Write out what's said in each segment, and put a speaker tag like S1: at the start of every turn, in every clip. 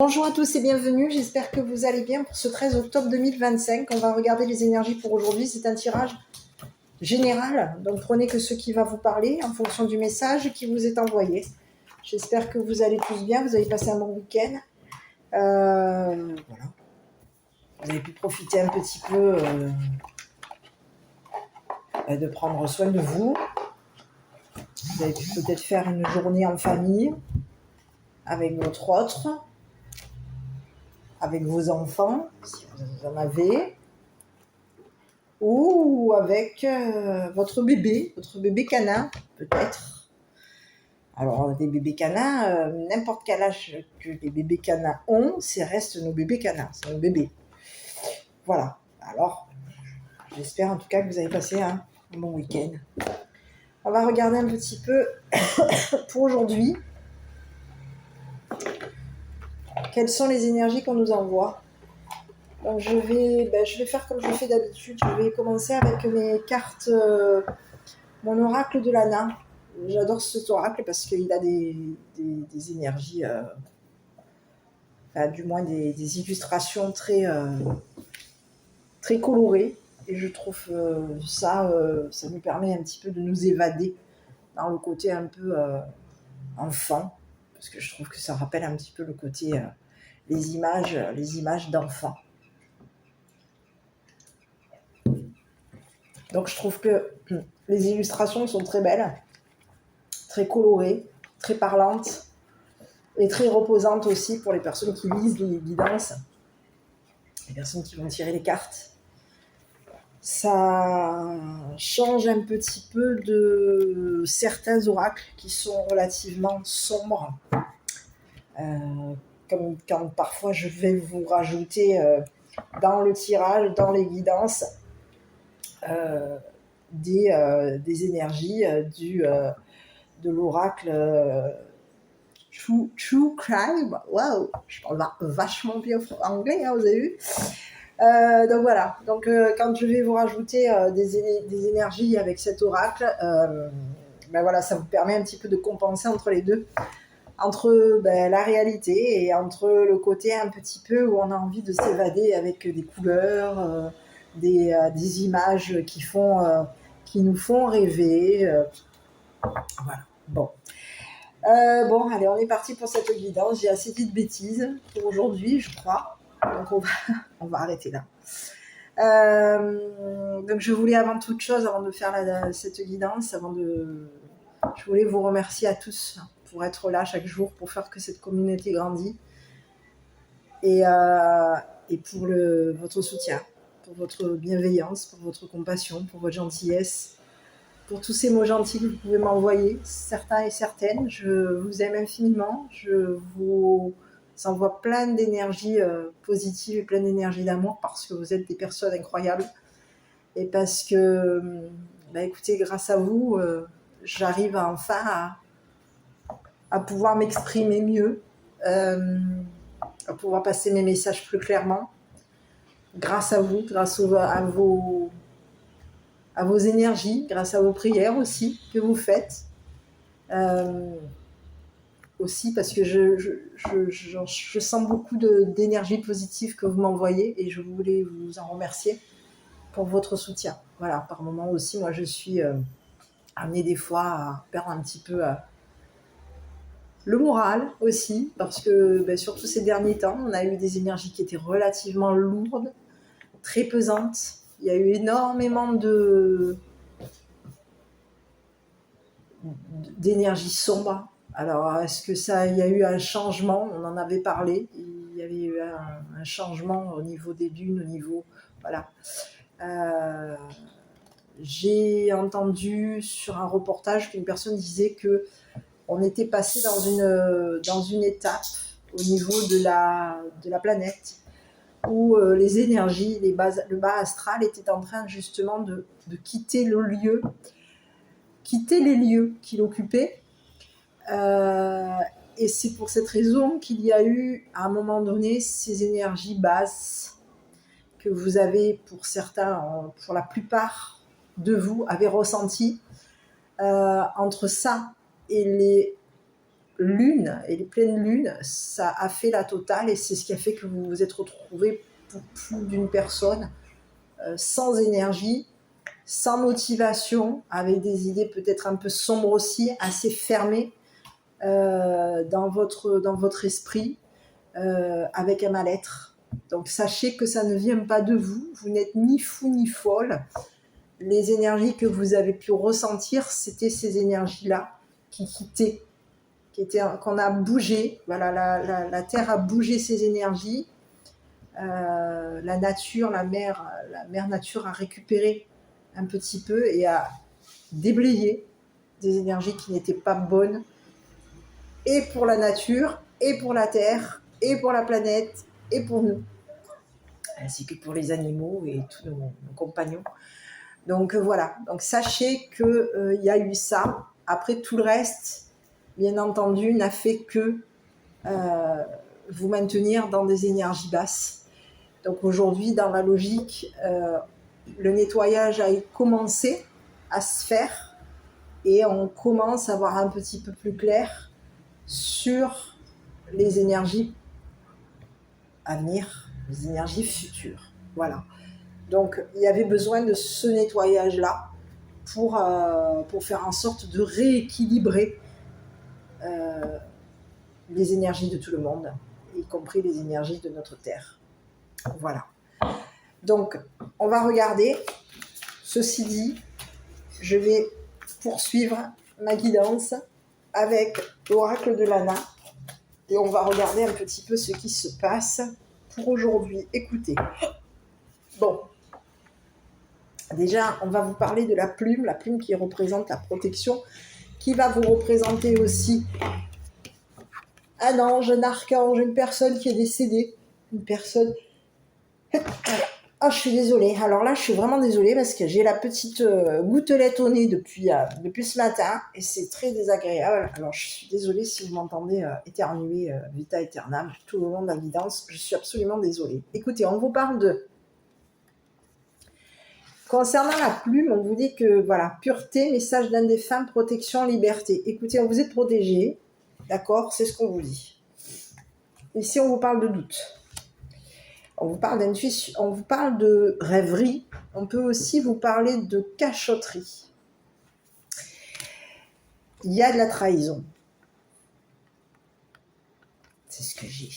S1: Bonjour à tous et bienvenue, j'espère que vous allez bien pour ce 13 octobre 2025. On va regarder les énergies pour aujourd'hui, c'est un tirage général, donc prenez que ce qui va vous parler en fonction du message qui vous est envoyé. J'espère que vous allez tous bien, vous avez passé un bon week-end. Voilà. Vous avez pu profiter un petit peu de prendre soin de vous. Vous avez pu peut-être faire une journée en famille avec votre autre, avec vos enfants, si vous en avez, ou avec votre bébé canin, peut-être. Alors, des bébés canins, n'importe quel âge que les bébés canins ont, c'est reste nos bébés canins, c'est nos bébés. Voilà. Alors, j'espère en tout cas que vous avez passé un bon week-end. On va regarder un petit peu pour aujourd'hui. Quelles sont les énergies qu'on nous envoie? Donc je vais faire comme je fais d'habitude. Je vais commencer avec mes cartes, mon oracle de Lana. J'adore cet oracle parce qu'il a des énergies, du moins des illustrations très colorées. Et je trouve ça nous permet un petit peu de nous évader dans le côté un peu enfant. Parce que je trouve que ça rappelle un petit peu le côté, les images d'enfants. Donc je trouve que les illustrations sont très belles, très colorées, très parlantes et très reposantes aussi pour les personnes qui lisent les guidances, les personnes qui vont tirer les cartes. Ça change un petit peu de certains oracles qui sont relativement sombres. Comme quand parfois je vais vous rajouter dans le tirage, dans les guidances, des énergies de l'oracle True Crime. Waouh, je parle vachement bien anglais, hein, vous avez vu. Donc voilà, quand je vais vous rajouter des énergies avec cet oracle, voilà, ça vous permet un petit peu de compenser entre les deux, entre la réalité et entre le côté un petit peu où on a envie de s'évader avec des couleurs, des images qui nous font rêver. Voilà, bon. Allez, on est parti pour cette guidance. J'ai assez dit de bêtises pour aujourd'hui, je crois. Donc on va arrêter là. Donc je voulais avant toute chose, avant de faire cette guidance, je voulais vous remercier à tous pour être là chaque jour, pour faire que cette communauté grandit et pour votre soutien, pour votre bienveillance, pour votre compassion, pour votre gentillesse, pour tous ces mots gentils que vous pouvez m'envoyer, certains et certaines. Je vous aime infiniment, je vous envoie plein d'énergie positive et plein d'énergie d'amour parce que vous êtes des personnes incroyables et parce que, écoutez, grâce à vous, j'arrive enfin à pouvoir m'exprimer mieux, à pouvoir passer mes messages plus clairement, grâce à vous, grâce à vos énergies, grâce à vos prières aussi que vous faites. Aussi parce que je sens beaucoup d'énergie positive que vous m'envoyez et je voulais vous en remercier pour votre soutien. Voilà, par moments aussi, moi je suis amenée des fois à perdre un petit peu le moral aussi, parce que surtout ces derniers temps, on a eu des énergies qui étaient relativement lourdes, très pesantes. Il y a eu énormément d'énergie sombre. Alors, est-ce que il y a eu un changement? On en avait parlé. Il y avait eu un changement au niveau des dunes, au niveau, voilà. J'ai entendu sur un reportage qu'une personne disait que on était passé dans une étape au niveau de la planète où les énergies, le bas astral était en train justement de quitter le lieu, quitter les lieux qu'il occupait. Et c'est pour cette raison qu'il y a eu, à un moment donné, ces énergies basses que vous avez, pour certains, pour la plupart de vous, avez ressenti entre ça et lune et les pleines lunes, ça a fait la totale et c'est ce qui a fait que vous vous êtes retrouvés pour plus d'une personne sans énergie, sans motivation, avec des idées peut-être un peu sombres aussi, assez fermées dans votre esprit, avec un mal-être. Donc sachez que ça ne vient pas de vous, vous n'êtes ni fou ni folle. Les énergies que vous avez pu ressentir, c'était ces énergies-là qui quittaient, qu'on a bougé. Voilà, la Terre a bougé ses énergies. La nature, la mère nature a récupéré un petit peu et a déblayé des énergies qui n'étaient pas bonnes, et pour la nature, et pour la Terre, et pour la planète, et pour nous, ainsi que pour les animaux et tous nos compagnons. Donc voilà, donc sachez qu'il y a eu ça. Après, tout le reste, bien entendu, n'a fait que vous maintenir dans des énergies basses. Donc aujourd'hui, dans la logique, le nettoyage a commencé à se faire et on commence à voir un petit peu plus clair sur les énergies à venir, les énergies futures. Voilà. Donc il y avait besoin de ce nettoyage-là pour faire en sorte de rééquilibrer les énergies de tout le monde, y compris les énergies de notre Terre. Voilà. Donc, on va regarder. Ceci dit, je vais poursuivre ma guidance avec l'oracle de Lana et on va regarder un petit peu ce qui se passe pour aujourd'hui. Écoutez. Bon. Déjà, on va vous parler de la plume qui représente la protection, qui va vous représenter aussi un ange, un archange, une personne qui est décédée, une personne... Ah, je suis désolée. Alors là, je suis vraiment désolée parce que j'ai la petite gouttelette au nez depuis ce matin et c'est très désagréable. Alors, je suis désolée si vous m'entendez éternuer vita aeternam tout le long de la guidance. Je suis absolument désolée. Écoutez, on vous parle de... Concernant la plume, on vous dit que, voilà, pureté, message d'un défunt, protection, liberté. Écoutez, on vous est protégé, d'accord? C'est ce qu'on vous dit. Ici, on vous parle de doute. On vous parle d'intuition, on vous parle de rêverie. On peut aussi vous parler de cachotterie. Il y a de la trahison. C'est ce que j'ai.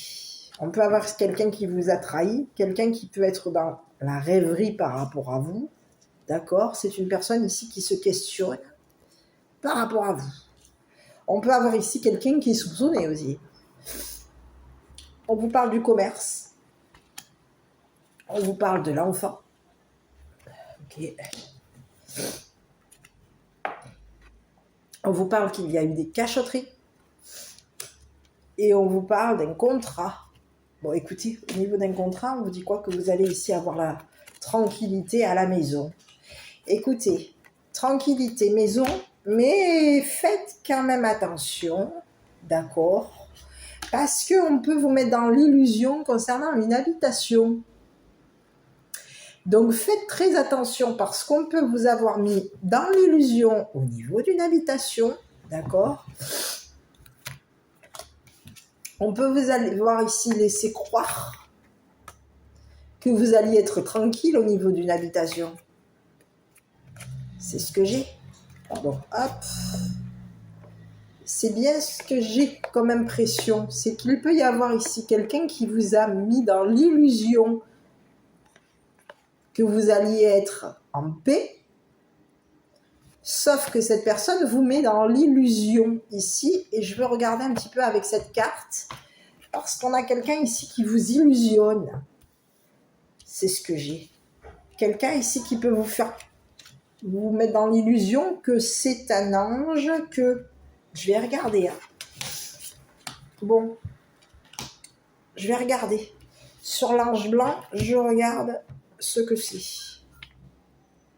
S1: On peut avoir quelqu'un qui vous a trahi, quelqu'un qui peut être dans la rêverie par rapport à vous. D'accord? C'est une personne ici qui se questionne par rapport à vous. On peut avoir ici quelqu'un qui est soupçonné aussi. On vous parle du commerce. On vous parle de l'enfant. Ok. On vous parle qu'il y a eu des cachotteries. Et on vous parle d'un contrat. Bon, écoutez, au niveau d'un contrat, on vous dit quoi? Que vous allez ici avoir la tranquillité à la maison. Écoutez, tranquillité maison, mais faites quand même attention, d'accord? Parce qu'on peut vous mettre dans l'illusion concernant une habitation. Donc faites très attention parce qu'on peut vous avoir mis dans l'illusion au niveau d'une habitation, d'accord? On peut vous avoir ici laisser croire que vous alliez être tranquille au niveau d'une habitation. C'est ce que j'ai. Bon, hop. C'est bien ce que j'ai comme impression. C'est qu'il peut y avoir ici quelqu'un qui vous a mis dans l'illusion que vous alliez être en paix. Sauf que cette personne vous met dans l'illusion ici. Et je veux regarder un petit peu avec cette carte. Parce qu'on a quelqu'un ici qui vous illusionne. C'est ce que j'ai. Quelqu'un ici qui peut vous mettre dans l'illusion que c'est un ange, que... Je vais regarder. Bon. Je vais regarder. Sur l'ange blanc, je regarde ce que c'est.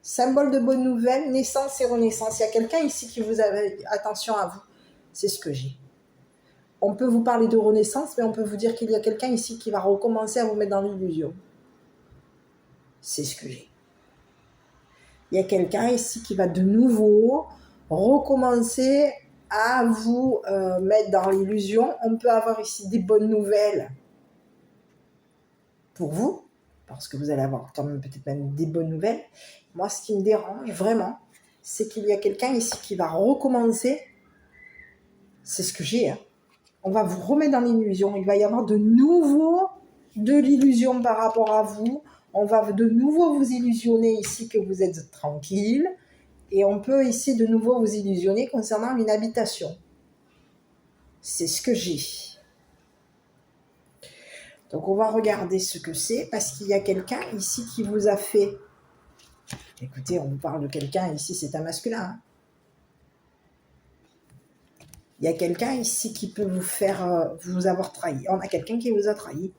S1: Symbole de bonne nouvelle, naissance et renaissance. Il y a quelqu'un ici qui vous a... Attention à vous. C'est ce que j'ai. On peut vous parler de renaissance, mais on peut vous dire qu'il y a quelqu'un ici qui va recommencer à vous mettre dans l'illusion. C'est ce que j'ai. Il y a quelqu'un ici qui va de nouveau recommencer à vous mettre dans l'illusion. On peut avoir ici des bonnes nouvelles pour vous, parce que vous allez avoir quand même peut-être même des bonnes nouvelles. Moi, ce qui me dérange vraiment, c'est qu'il y a quelqu'un ici qui va recommencer. C'est ce que j'ai. Hein. On va vous remettre dans l'illusion. Il va y avoir de nouveau de l'illusion par rapport à vous. On va de nouveau vous illusionner ici que vous êtes tranquille. Et on peut ici de nouveau vous illusionner concernant une habitation. C'est ce que j'ai. Donc on va regarder ce que c'est, parce qu'il y a quelqu'un ici qui vous a fait... Écoutez, on parle de quelqu'un ici, c'est un masculin. Hein. Il y a quelqu'un ici qui peut vous faire... vous avoir trahi. On a quelqu'un qui vous a trahi.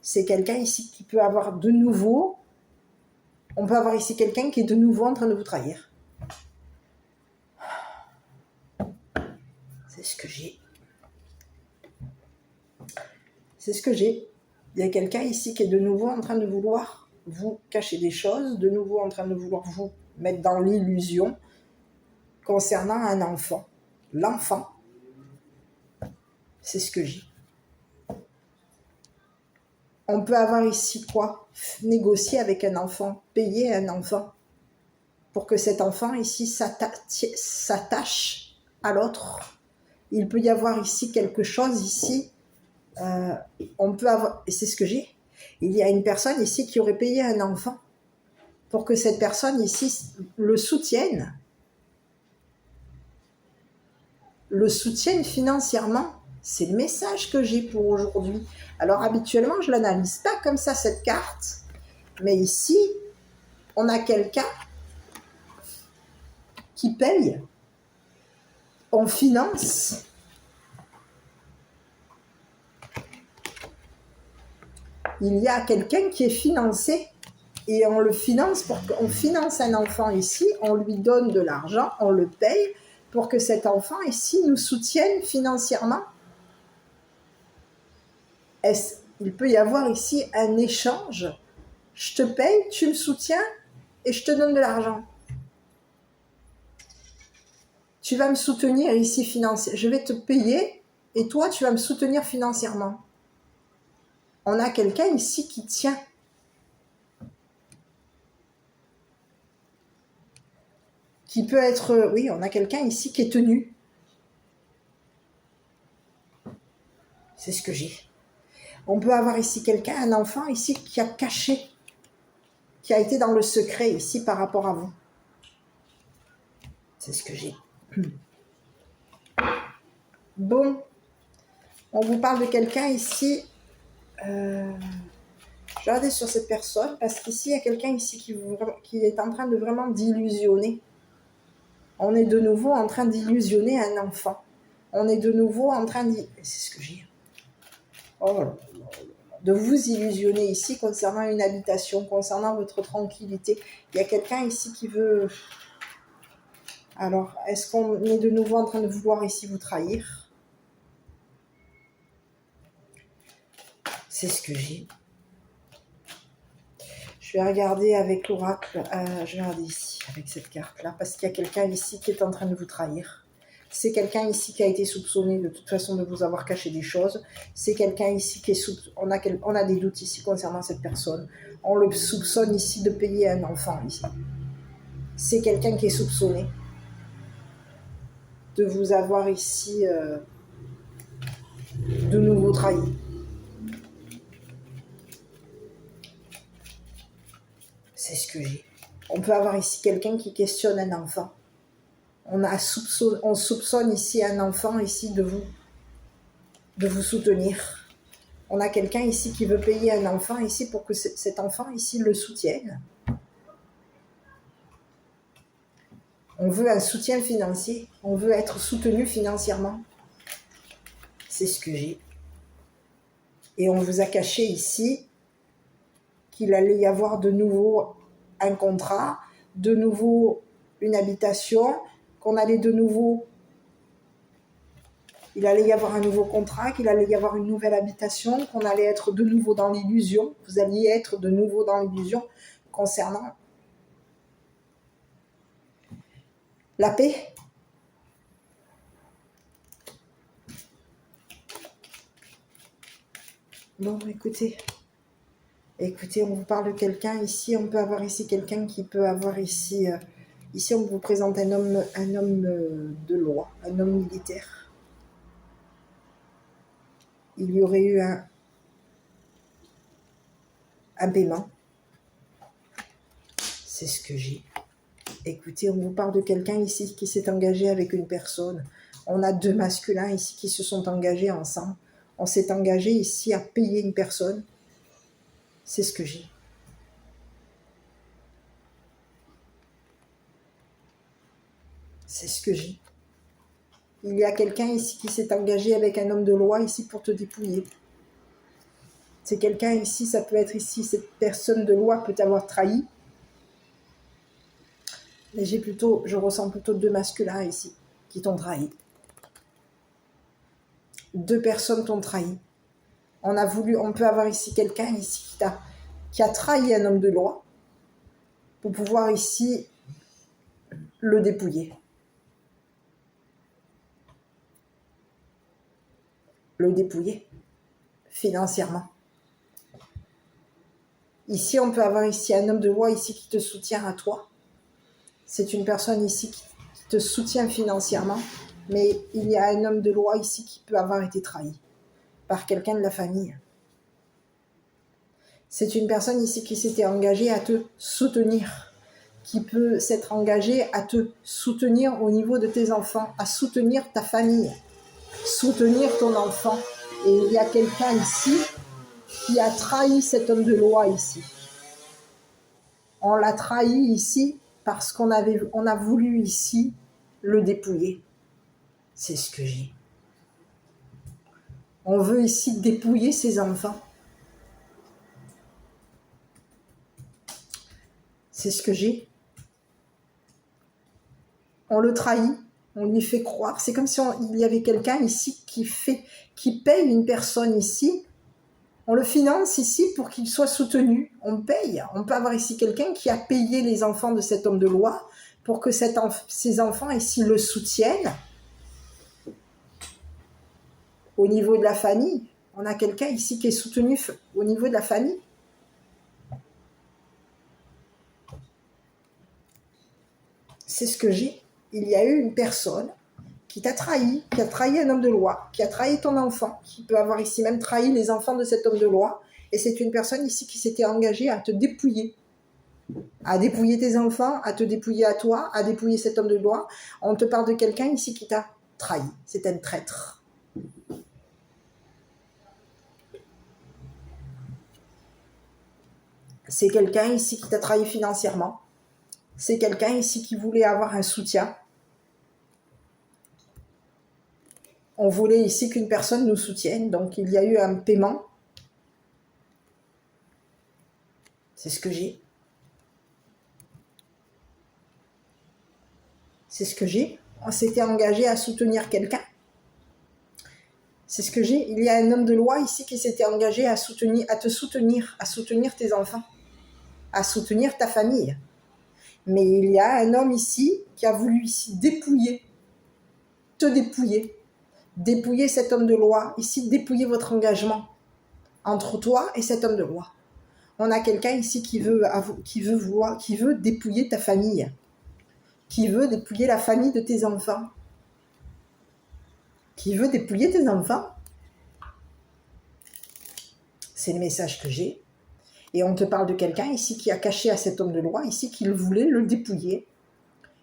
S1: C'est quelqu'un ici qui peut avoir de nouveau... On peut avoir ici quelqu'un qui est de nouveau en train de vous trahir. C'est ce que j'ai. C'est ce que j'ai. Il y a quelqu'un ici qui est de nouveau en train de vouloir vous cacher des choses, de nouveau en train de vouloir vous mettre dans l'illusion concernant un enfant. L'enfant, c'est ce que j'ai. On peut avoir ici quoi? Négocier avec un enfant, payer un enfant, pour que cet enfant ici s'attache à l'autre. Il peut y avoir ici quelque chose ici. On peut avoir, et c'est ce que j'ai. Il y a une personne ici qui aurait payé un enfant pour que cette personne ici le soutienne financièrement. C'est le message que j'ai pour aujourd'hui. Alors habituellement, je l'analyse pas comme ça, cette carte, mais ici, on a quelqu'un qui paye, on finance. Il y a quelqu'un qui est financé et on le finance on finance un enfant ici, on lui donne de l'argent, on le paye pour que cet enfant ici nous soutienne financièrement. Il peut y avoir ici un échange. Je te paye, tu me soutiens et je te donne de l'argent. Tu vas me soutenir ici financièrement. Je vais te payer et toi, tu vas me soutenir financièrement. On a quelqu'un ici qui tient. Qui peut être... Oui, on a quelqu'un ici qui est tenu. C'est ce que j'ai. On peut avoir ici quelqu'un, un enfant ici qui a caché, qui a été dans le secret ici par rapport à vous. C'est ce que j'ai. Bon, on vous parle de quelqu'un ici. Je vais regarder sur cette personne parce qu'ici, il y a quelqu'un ici qui est en train de vraiment d'illusionner. On est de nouveau en train d'illusionner un enfant. On est de nouveau en train c'est ce que j'ai. Oh, de vous illusionner ici concernant une habitation, concernant votre tranquillité. Il y a quelqu'un ici qui veut... Alors, est-ce qu'on est de nouveau en train de vouloir ici vous trahir? C'est ce que j'ai. Je vais regarder avec l'oracle, je vais regarder ici, avec cette carte-là, parce qu'il y a quelqu'un ici qui est en train de vous trahir. C'est quelqu'un ici qui a été soupçonné de toute façon de vous avoir caché des choses. C'est quelqu'un ici qui est soupçonné. On a des doutes ici concernant cette personne. On le soupçonne ici de payer un enfant ici. C'est quelqu'un qui est soupçonné de vous avoir ici de nouveau trahi. C'est ce que j'ai. On peut avoir ici quelqu'un qui questionne un enfant. On soupçonne ici un enfant ici de vous soutenir. On a quelqu'un ici qui veut payer un enfant ici pour que cet enfant ici le soutienne. On veut un soutien financier. On veut être soutenu financièrement. C'est ce que j'ai. Et on vous a caché ici qu'il allait y avoir de nouveau un contrat, de nouveau une habitation, qu'on allait de nouveau... Il allait y avoir un nouveau contrat, qu'il allait y avoir une nouvelle habitation, qu'on allait être de nouveau dans l'illusion. Vous alliez être de nouveau dans l'illusion concernant la paix. Bon, écoutez, on vous parle de quelqu'un ici. On peut avoir ici quelqu'un qui peut avoir ici... ici, on vous présente un homme de loi, un homme militaire. Il y aurait eu un paiement. C'est ce que j'ai. Écoutez, on vous parle de quelqu'un ici qui s'est engagé avec une personne. On a 2 masculins ici qui se sont engagés ensemble. On s'est engagé ici à payer une personne. C'est ce que j'ai. C'est ce que j'ai. Il y a quelqu'un ici qui s'est engagé avec un homme de loi ici pour te dépouiller. C'est quelqu'un ici, ça peut être ici, cette personne de loi peut t'avoir trahi. Mais je ressens plutôt 2 masculins ici qui t'ont trahi. 2 personnes t'ont trahi. On peut avoir ici quelqu'un ici qui a trahi un homme de loi pour pouvoir ici le dépouiller. Le dépouiller financièrement. Ici, on peut avoir ici un homme de loi ici qui te soutient à toi. C'est une personne ici qui te soutient financièrement, mais il y a un homme de loi ici qui peut avoir été trahi par quelqu'un de la famille. C'est une personne ici qui s'était engagée à te soutenir, qui peut s'être engagée à te soutenir au niveau de tes enfants, à soutenir ta famille, soutenir ton enfant. Et il y a quelqu'un ici qui a trahi cet homme de loi ici. On l'a trahi ici parce qu'on a voulu ici le dépouiller. C'est ce que j'ai. On veut ici dépouiller ses enfants. C'est ce que j'ai. On le trahit, on lui fait croire. C'est comme si il y avait quelqu'un ici qui paye une personne ici. On le finance ici pour qu'il soit soutenu. On paye. On peut avoir ici quelqu'un qui a payé les enfants de cet homme de loi pour que ces enfants ici le soutiennent. Au niveau de la famille, on a quelqu'un ici qui est soutenu au niveau de la famille. C'est ce que j'ai. Il y a eu une personne qui t'a trahi, qui a trahi un homme de loi, qui a trahi ton enfant, qui peut avoir ici même trahi les enfants de cet homme de loi. Et c'est une personne ici qui s'était engagée à te dépouiller. À dépouiller tes enfants, à te dépouiller à toi, à dépouiller cet homme de loi. On te parle de quelqu'un ici qui t'a trahi. C'est un traître. C'est quelqu'un ici qui t'a trahi financièrement. C'est quelqu'un ici qui voulait avoir un soutien. On voulait ici qu'une personne nous soutienne, donc il y a eu un paiement. C'est ce que j'ai. C'est ce que j'ai. On s'était engagé à soutenir quelqu'un. C'est ce que j'ai. Il y a un homme de loi ici qui s'était engagé à te soutenir, à soutenir tes enfants, à soutenir ta famille. Mais il y a un homme ici qui a voulu ici te dépouiller cet homme de loi, ici dépouiller votre engagement entre toi et cet homme de loi. On a quelqu'un ici qui veut dépouiller ta famille, qui veut dépouiller la famille de tes enfants, qui veut dépouiller tes enfants. C'est le message que j'ai. Et on te parle de quelqu'un ici qui a caché à cet homme de loi, ici, qu'il voulait le dépouiller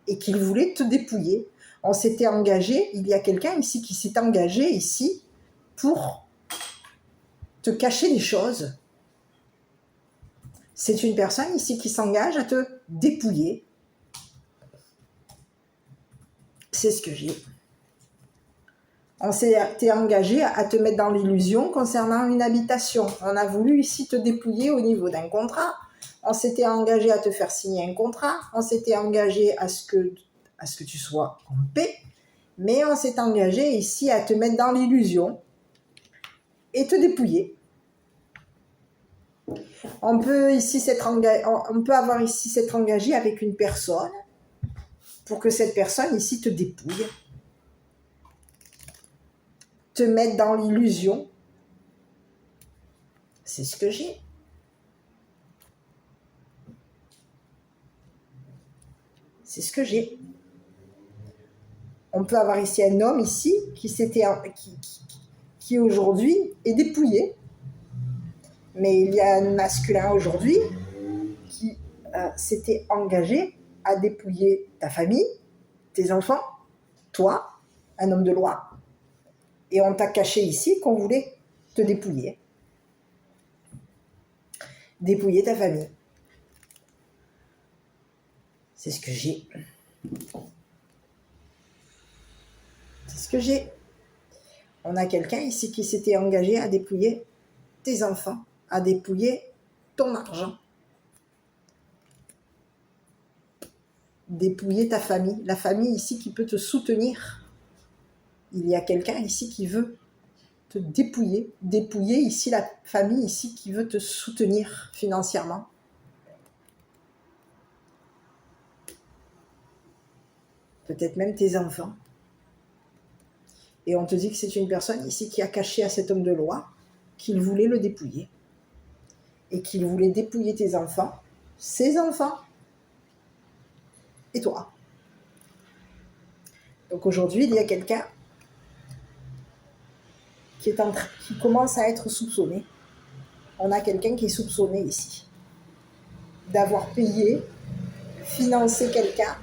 S1: et qu'il voulait te dépouiller. On s'était engagé, il y a quelqu'un ici qui s'est engagé ici pour te cacher des choses. C'est une personne ici qui s'engage à te dépouiller. C'est ce que j'ai. On s'était engagé à te mettre dans l'illusion concernant une habitation. On a voulu ici te dépouiller au niveau d'un contrat. On s'était engagé à te faire signer un contrat. On s'était engagé à ce que tu sois en paix. Mais on s'est engagé ici à te mettre dans l'illusion et te dépouiller. On peut avoir ici s'être engagé avec une personne pour que cette personne ici te dépouille, te mettre dans l'illusion C'est ce que j'ai. C'est ce que j'ai. On peut avoir ici un homme ici qui aujourd'hui est dépouillé. Mais il y a un masculin aujourd'hui qui s'était engagé à dépouiller ta famille, tes enfants, toi, un homme de loi. Et on t'a caché ici qu'on voulait te dépouiller. Dépouiller ta famille. C'est ce que j'ai. C'est ce que j'ai. On a quelqu'un ici qui s'était engagé à dépouiller tes enfants, à dépouiller ton argent, dépouiller ta famille, la famille ici qui peut te soutenir. Il y a quelqu'un ici qui veut te dépouiller ici la famille ici qui veut te soutenir financièrement. Peut-être même tes enfants. Et on te dit que c'est une personne ici qui a caché à cet homme de loi qu'il voulait le dépouiller. Et qu'il voulait dépouiller tes enfants, ses enfants, et toi. Donc aujourd'hui, il y a quelqu'un qui commence à être soupçonné. On a quelqu'un qui est soupçonné ici d'avoir payé, financé quelqu'un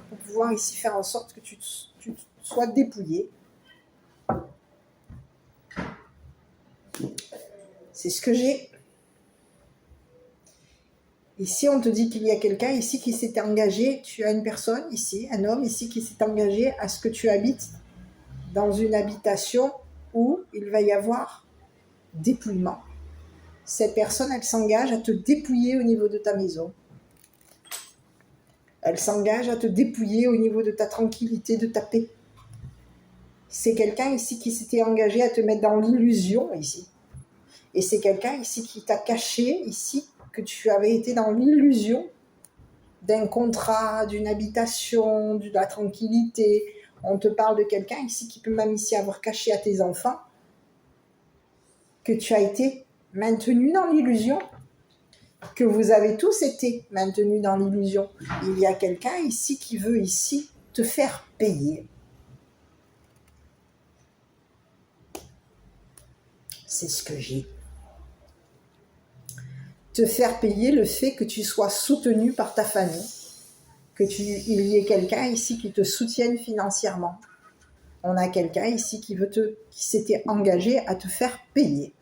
S1: pour pouvoir ici faire en sorte que tu sois dépouillé. C'est ce que j'ai. Ici, on te dit qu'il y a quelqu'un ici qui s'est engagé, tu as une personne ici, un homme ici qui s'est engagé à ce que tu habites dans une habitation où il va y avoir dépouillement. Cette personne, elle s'engage à te dépouiller au niveau de ta maison. Elle s'engage à te dépouiller au niveau de ta tranquillité, de ta paix. C'est quelqu'un ici qui s'était engagé à te mettre dans l'illusion ici. Et c'est quelqu'un ici qui t'a caché ici que tu avais été dans l'illusion d'un contrat, d'une habitation, de la tranquillité. On te parle de quelqu'un ici qui peut même ici avoir caché à tes enfants que tu as été maintenu dans l'illusion, que vous avez tous été maintenus dans l'illusion. Il y a quelqu'un ici qui veut ici te faire payer. C'est ce que j'ai. Te faire payer le fait que tu sois soutenu par ta famille, il y ait quelqu'un ici qui te soutienne financièrement. On a quelqu'un ici qui s'était engagé à te faire payer.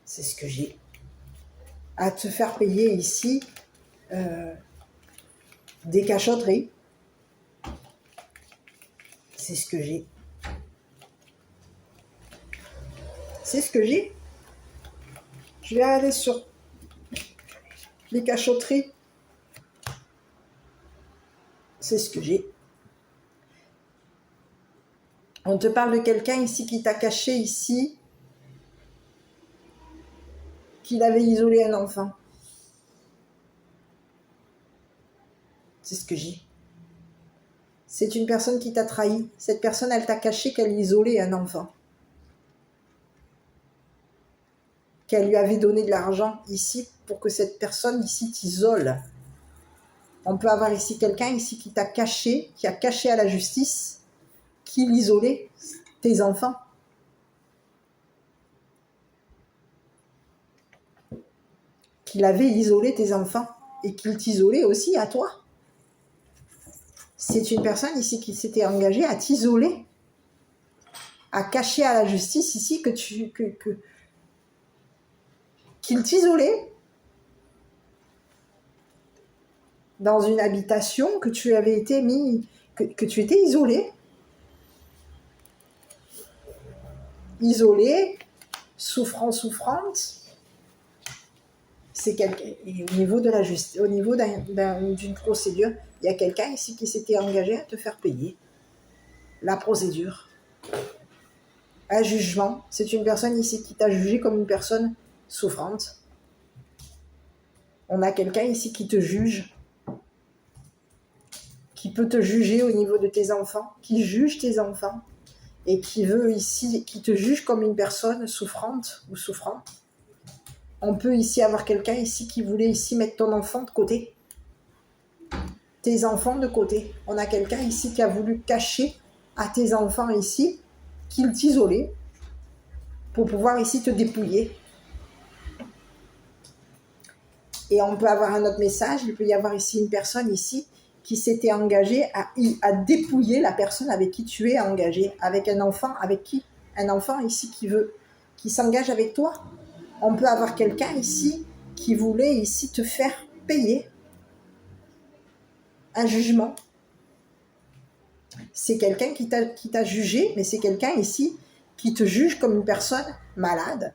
S1: C'est ce que j'ai. À te faire payer ici des cachotteries. C'est ce que j'ai. C'est ce que j'ai. Je vais aller sur les cachotteries. C'est ce que j'ai. On te parle de quelqu'un ici qui t'a caché ici qu'il avait isolé un enfant. C'est ce que j'ai. C'est une personne qui t'a trahi. Cette personne, elle t'a caché qu'elle isolait un enfant. Qu'elle lui avait donné de l'argent ici pour que cette personne ici t'isole. On peut avoir ici quelqu'un ici qui t'a caché, qui a caché à la justice qu'il isolait tes enfants. Qu'il avait isolé tes enfants et qu'il t'isolait aussi à toi. C'est une personne ici qui s'était engagée à t'isoler, à cacher à la justice ici qu'il t'isolait dans une habitation que tu avais été mis, que tu étais isolé, souffrante. C'est au niveau de la justice, au niveau d'une procédure, il y a quelqu'un ici qui s'était engagé à te faire payer la procédure. Un jugement, c'est une personne ici qui t'a jugé comme une personne souffrante. On a quelqu'un ici qui te juge, qui peut te juger au niveau de tes enfants, qui juge tes enfants et qui veut ici, qui te juge comme une personne souffrante ou souffrant. On peut ici avoir quelqu'un ici qui voulait ici mettre ton enfant de côté. Tes enfants de côté. On a quelqu'un ici qui a voulu cacher à tes enfants ici qu'il t'isolait pour pouvoir ici te dépouiller. Et on peut avoir un autre message, il peut y avoir ici une personne ici qui s'était engagée à dépouiller la personne avec qui tu es engagé, avec un enfant, avec qui? Un enfant ici qui s'engage avec toi. On peut avoir quelqu'un ici qui voulait ici te faire payer un jugement. C'est quelqu'un qui t'a jugé, mais c'est quelqu'un ici qui te juge comme une personne malade,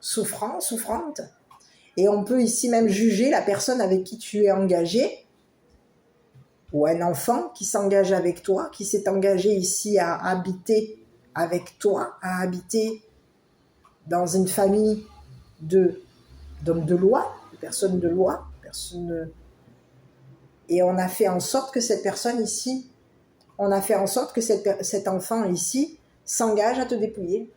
S1: souffrante. Et on peut ici même juger la personne avec qui tu es engagé, ou un enfant qui s'engage avec toi, qui s'est engagé ici à habiter avec toi, à habiter dans une famille d'hommes de loi, de personnes de loi, et on a fait en sorte que cette personne ici, on a fait en sorte que cet enfant ici s'engage à te dépouiller.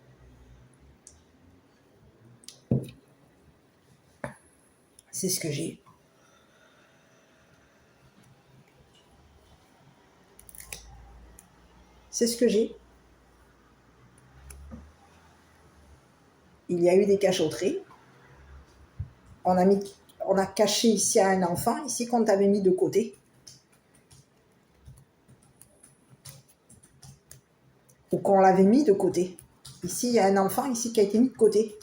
S1: C'est ce que j'ai. C'est ce que j'ai. Il y a eu des cachotteries. On a caché ici à un enfant, ici qu'on t'avait mis de côté. Ou qu'on l'avait mis de côté. Ici, il y a un enfant ici qui a été mis de côté.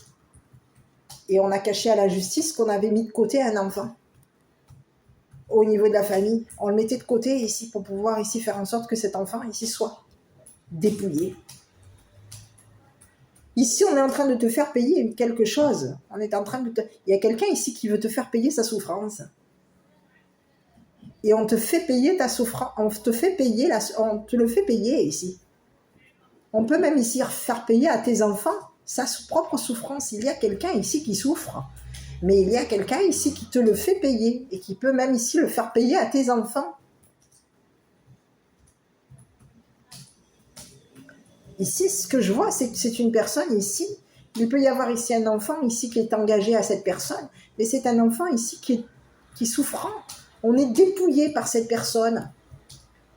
S1: Et on a caché à la justice qu'on avait mis de côté un enfant. Au niveau de la famille, on le mettait de côté ici pour pouvoir ici faire en sorte que cet enfant ici soit dépouillé. Ici, on est en train de te faire payer quelque chose. Il y a quelqu'un ici qui veut te faire payer sa souffrance. Et on te fait payer ta souffrance. On te le fait payer ici. On peut même ici faire payer à tes enfants sa propre souffrance. Il y a quelqu'un ici qui souffre. Mais il y a quelqu'un ici qui te le fait payer. Et qui peut même ici le faire payer à tes enfants. Ici, ce que je vois, c'est que c'est une personne ici. Il peut y avoir ici un enfant ici qui est engagé à cette personne, mais c'est un enfant ici qui est souffrant. On est dépouillé par cette personne.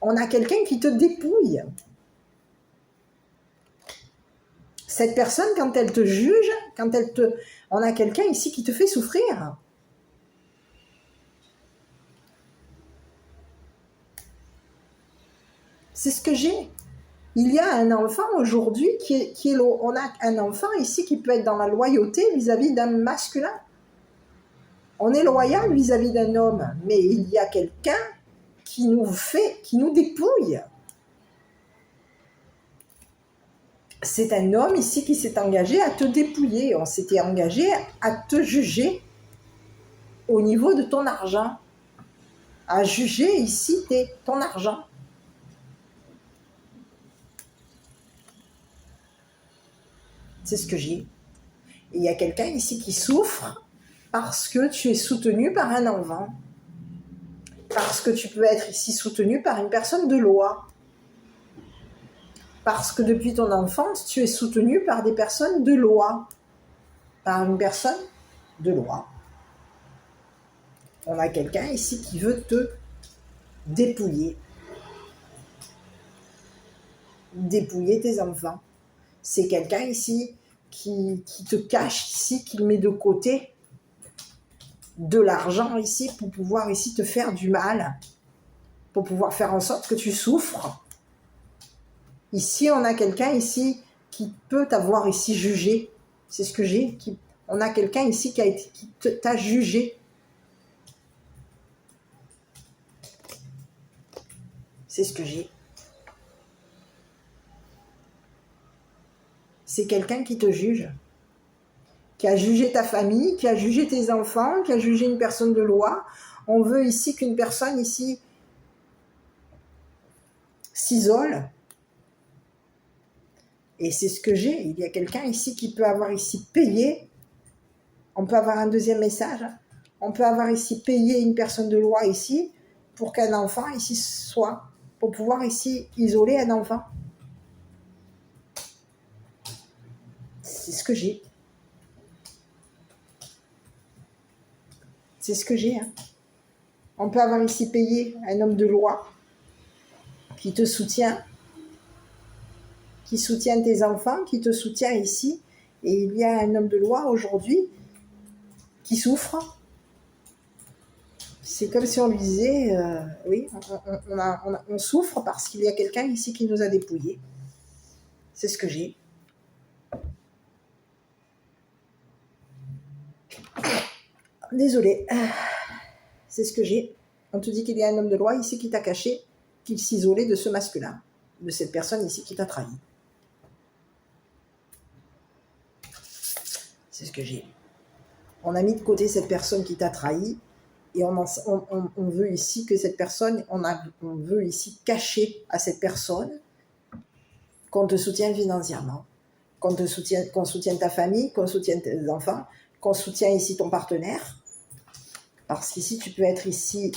S1: On a quelqu'un qui te dépouille. Cette personne, quand elle te juge, on a quelqu'un ici qui te fait souffrir. C'est ce que j'ai. Il y a un enfant aujourd'hui on a un enfant ici qui peut être dans la loyauté vis-à-vis d'un masculin. On est loyal vis-à-vis d'un homme, mais il y a quelqu'un qui nous dépouille. C'est un homme ici qui s'est engagé à te dépouiller. On s'était engagé à te juger au niveau de ton argent. À juger ici ton argent. C'est ce que j'ai. Et il y a quelqu'un ici qui souffre parce que tu es soutenu par un enfant. Parce que tu peux être ici soutenu par une personne de loi. Parce que depuis ton enfance, tu es soutenu par des personnes de loi. Par une personne de loi. On a quelqu'un ici qui veut te dépouiller. Dépouiller tes enfants. C'est quelqu'un ici qui te cache ici, qui met de côté de l'argent ici pour pouvoir ici te faire du mal, pour pouvoir faire en sorte que tu souffres. Ici, on a quelqu'un ici qui peut t'avoir ici jugé. C'est ce que j'ai. On a quelqu'un ici qui t'a jugé. C'est ce que j'ai. C'est quelqu'un qui te juge, qui a jugé ta famille, qui a jugé tes enfants, qui a jugé une personne de loi. On veut ici qu'une personne ici s'isole. Et c'est ce que j'ai. Il y a quelqu'un ici qui peut avoir ici payé. On peut avoir un deuxième message. On peut avoir ici payé une personne de loi ici pour qu'un enfant ici soit, pour pouvoir ici isoler un enfant. C'est ce que j'ai. C'est ce que j'ai. Hein. On peut avoir ici payé un homme de loi qui te soutient, qui soutient tes enfants, qui te soutient ici. Et il y a un homme de loi aujourd'hui qui souffre. C'est comme si on lui disait, oui, on souffre parce qu'il y a quelqu'un ici qui nous a dépouillés. C'est ce que j'ai. Désolée. C'est ce que j'ai. On te dit qu'il y a un homme de loi ici qui t'a caché, qu'il s'isolait de ce masculin, de cette personne ici qui t'a trahi. C'est ce que j'ai. On a mis de côté cette personne qui t'a trahi et on veut ici que cette personne, on veut ici cacher à cette personne qu'on te soutienne financièrement, qu'on soutienne ta famille, qu'on soutienne tes enfants, qu'on soutienne ici ton partenaire. Parce qu'ici, tu peux être ici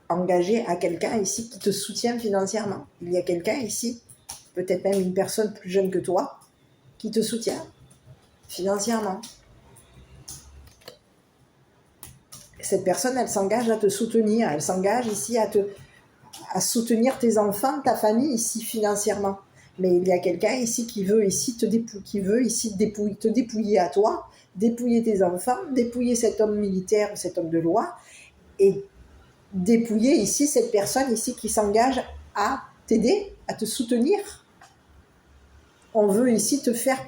S1: engagé à quelqu'un ici qui te soutient financièrement. Il y a quelqu'un ici, peut-être même une personne plus jeune que toi, qui te soutient financièrement. Cette personne, elle s'engage à te soutenir. Elle s'engage ici à soutenir tes enfants, ta famille ici financièrement. Mais il y a quelqu'un ici qui veut ici te dépouiller à toi, dépouiller tes enfants, dépouiller cet homme militaire ou cet homme de loi et dépouiller ici cette personne ici qui s'engage à t'aider, à te soutenir. On veut ici te faire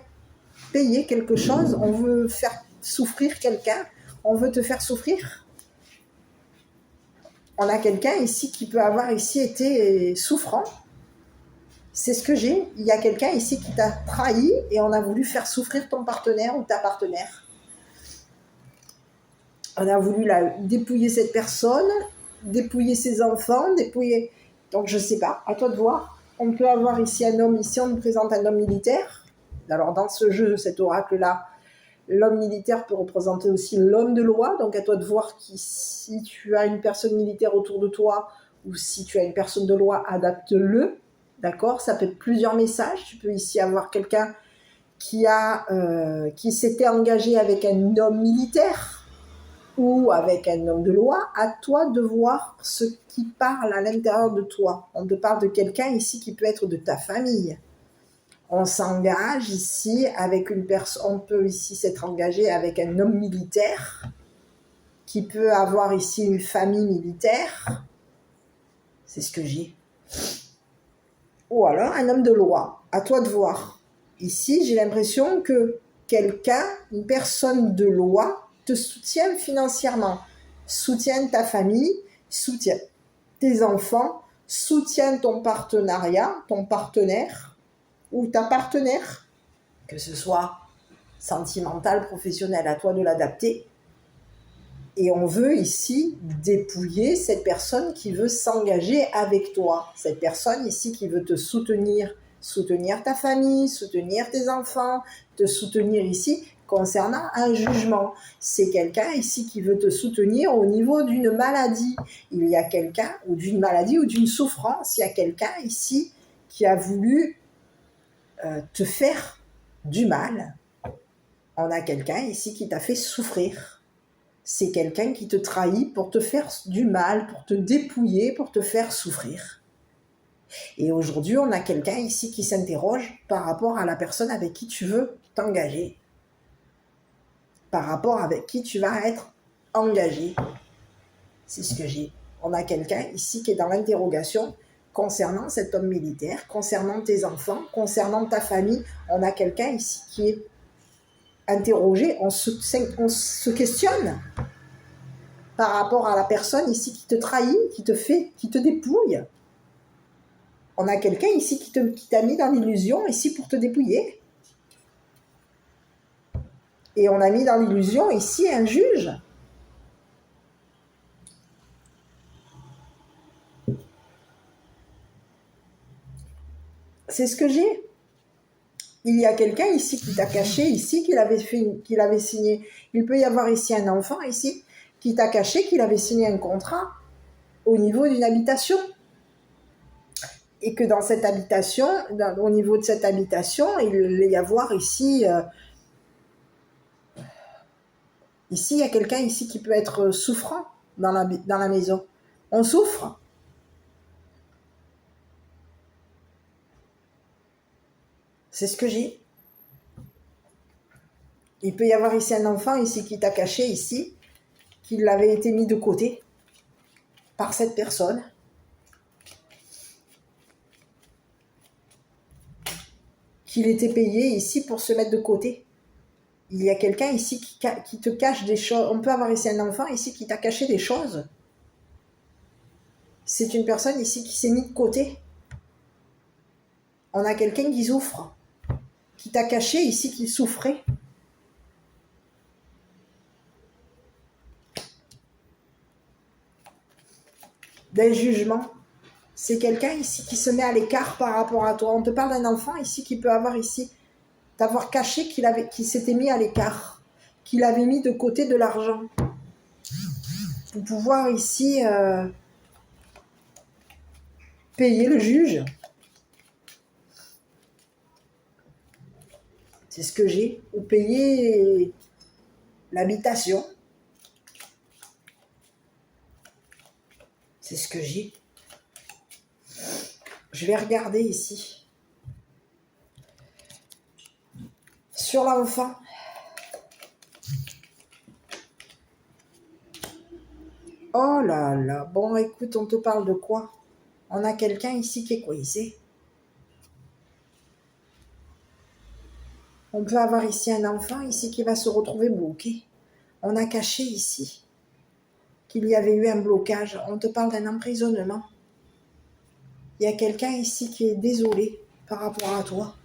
S1: payer quelque chose, on veut faire souffrir quelqu'un, on veut te faire souffrir. On a quelqu'un ici qui peut avoir ici été souffrant. C'est ce que j'ai. Il y a quelqu'un ici qui t'a trahi et on a voulu faire souffrir ton partenaire ou ta partenaire. On a voulu dépouiller cette personne, dépouiller ses enfants, dépouiller... Donc je ne sais pas, à toi de voir. On peut avoir ici un homme, ici on nous présente un homme militaire. Alors dans ce jeu, cet oracle-là, l'homme militaire peut représenter aussi l'homme de loi. Donc à toi de voir si tu as une personne militaire autour de toi ou si tu as une personne de loi, adapte-le. D'accord, ça peut être plusieurs messages. Tu peux ici avoir quelqu'un qui s'était engagé avec un homme militaire ou avec un homme de loi. À toi de voir ce qui parle à l'intérieur de toi. On te parle de quelqu'un ici qui peut être de ta famille. On s'engage ici avec une personne. On peut ici s'être engagé avec un homme militaire qui peut avoir ici une famille militaire. C'est ce que j'ai. Ou alors un homme de loi. À toi de voir. Ici, j'ai l'impression que quelqu'un, une personne de loi, te soutient financièrement. Soutient ta famille, soutient tes enfants, soutient ton partenariat, ton partenaire ou ta partenaire. Que ce soit sentimental, professionnel, à toi de l'adapter. Et on veut ici dépouiller cette personne qui veut s'engager avec toi. Cette personne ici qui veut te soutenir ta famille, soutenir tes enfants, te soutenir ici concernant un jugement. C'est quelqu'un ici qui veut te soutenir au niveau d'une maladie. Il y a quelqu'un, ou d'une maladie ou d'une souffrance, il y a quelqu'un ici qui a voulu te faire du mal. On a quelqu'un ici qui t'a fait souffrir. C'est quelqu'un qui te trahit pour te faire du mal, pour te dépouiller, pour te faire souffrir. Et aujourd'hui, on a quelqu'un ici qui s'interroge par rapport à la personne avec qui tu veux t'engager. Par rapport avec qui tu vas être engagé. C'est ce que j'ai. On a quelqu'un ici qui est dans l'interrogation concernant cet homme militaire, concernant tes enfants, concernant ta famille. On a quelqu'un ici qui est interrogé, on se questionne par rapport à la personne ici qui te trahit, qui te dépouille. On a quelqu'un ici qui t'a mis dans l'illusion ici pour te dépouiller. Et on a mis dans l'illusion ici un juge. C'est ce que j'ai. Il y a quelqu'un ici qui t'a caché, ici, qu'il avait signé. Il peut y avoir ici un enfant, ici, qui t'a caché qu'il avait signé un contrat au niveau d'une habitation. Et que dans cette habitation, au niveau de cette habitation, il va y avoir ici, ici, il y a quelqu'un ici qui peut être souffrant dans la maison. On souffre. C'est ce que j'ai. Il peut y avoir ici un enfant ici qui t'a caché ici, qu'il avait été mis de côté par cette personne. Qu'il était payé ici pour se mettre de côté. Il y a quelqu'un ici qui te cache des choses. On peut avoir ici un enfant ici qui t'a caché des choses. C'est une personne ici qui s'est mise de côté. On a quelqu'un qui souffre, qui t'a caché ici qu'il souffrait. D'un jugement. C'est quelqu'un ici qui se met à l'écart par rapport à toi. On te parle d'un enfant ici qui peut avoir ici, t'avoir caché qu'il s'était mis à l'écart, qu'il avait mis de côté de l'argent. Pour pouvoir ici payer le juge. C'est ce que j'ai. Ou payer l'habitation. C'est ce que j'ai. Je vais regarder ici. Sur l'enfant. Oh là là. Bon, écoute, on te parle de quoi? On a quelqu'un ici qui est coincé. On peut avoir ici un enfant ici qui va se retrouver bloqué. On a caché ici qu'il y avait eu un blocage. On te parle d'un emprisonnement. Il y a quelqu'un ici qui est désolé par rapport à toi.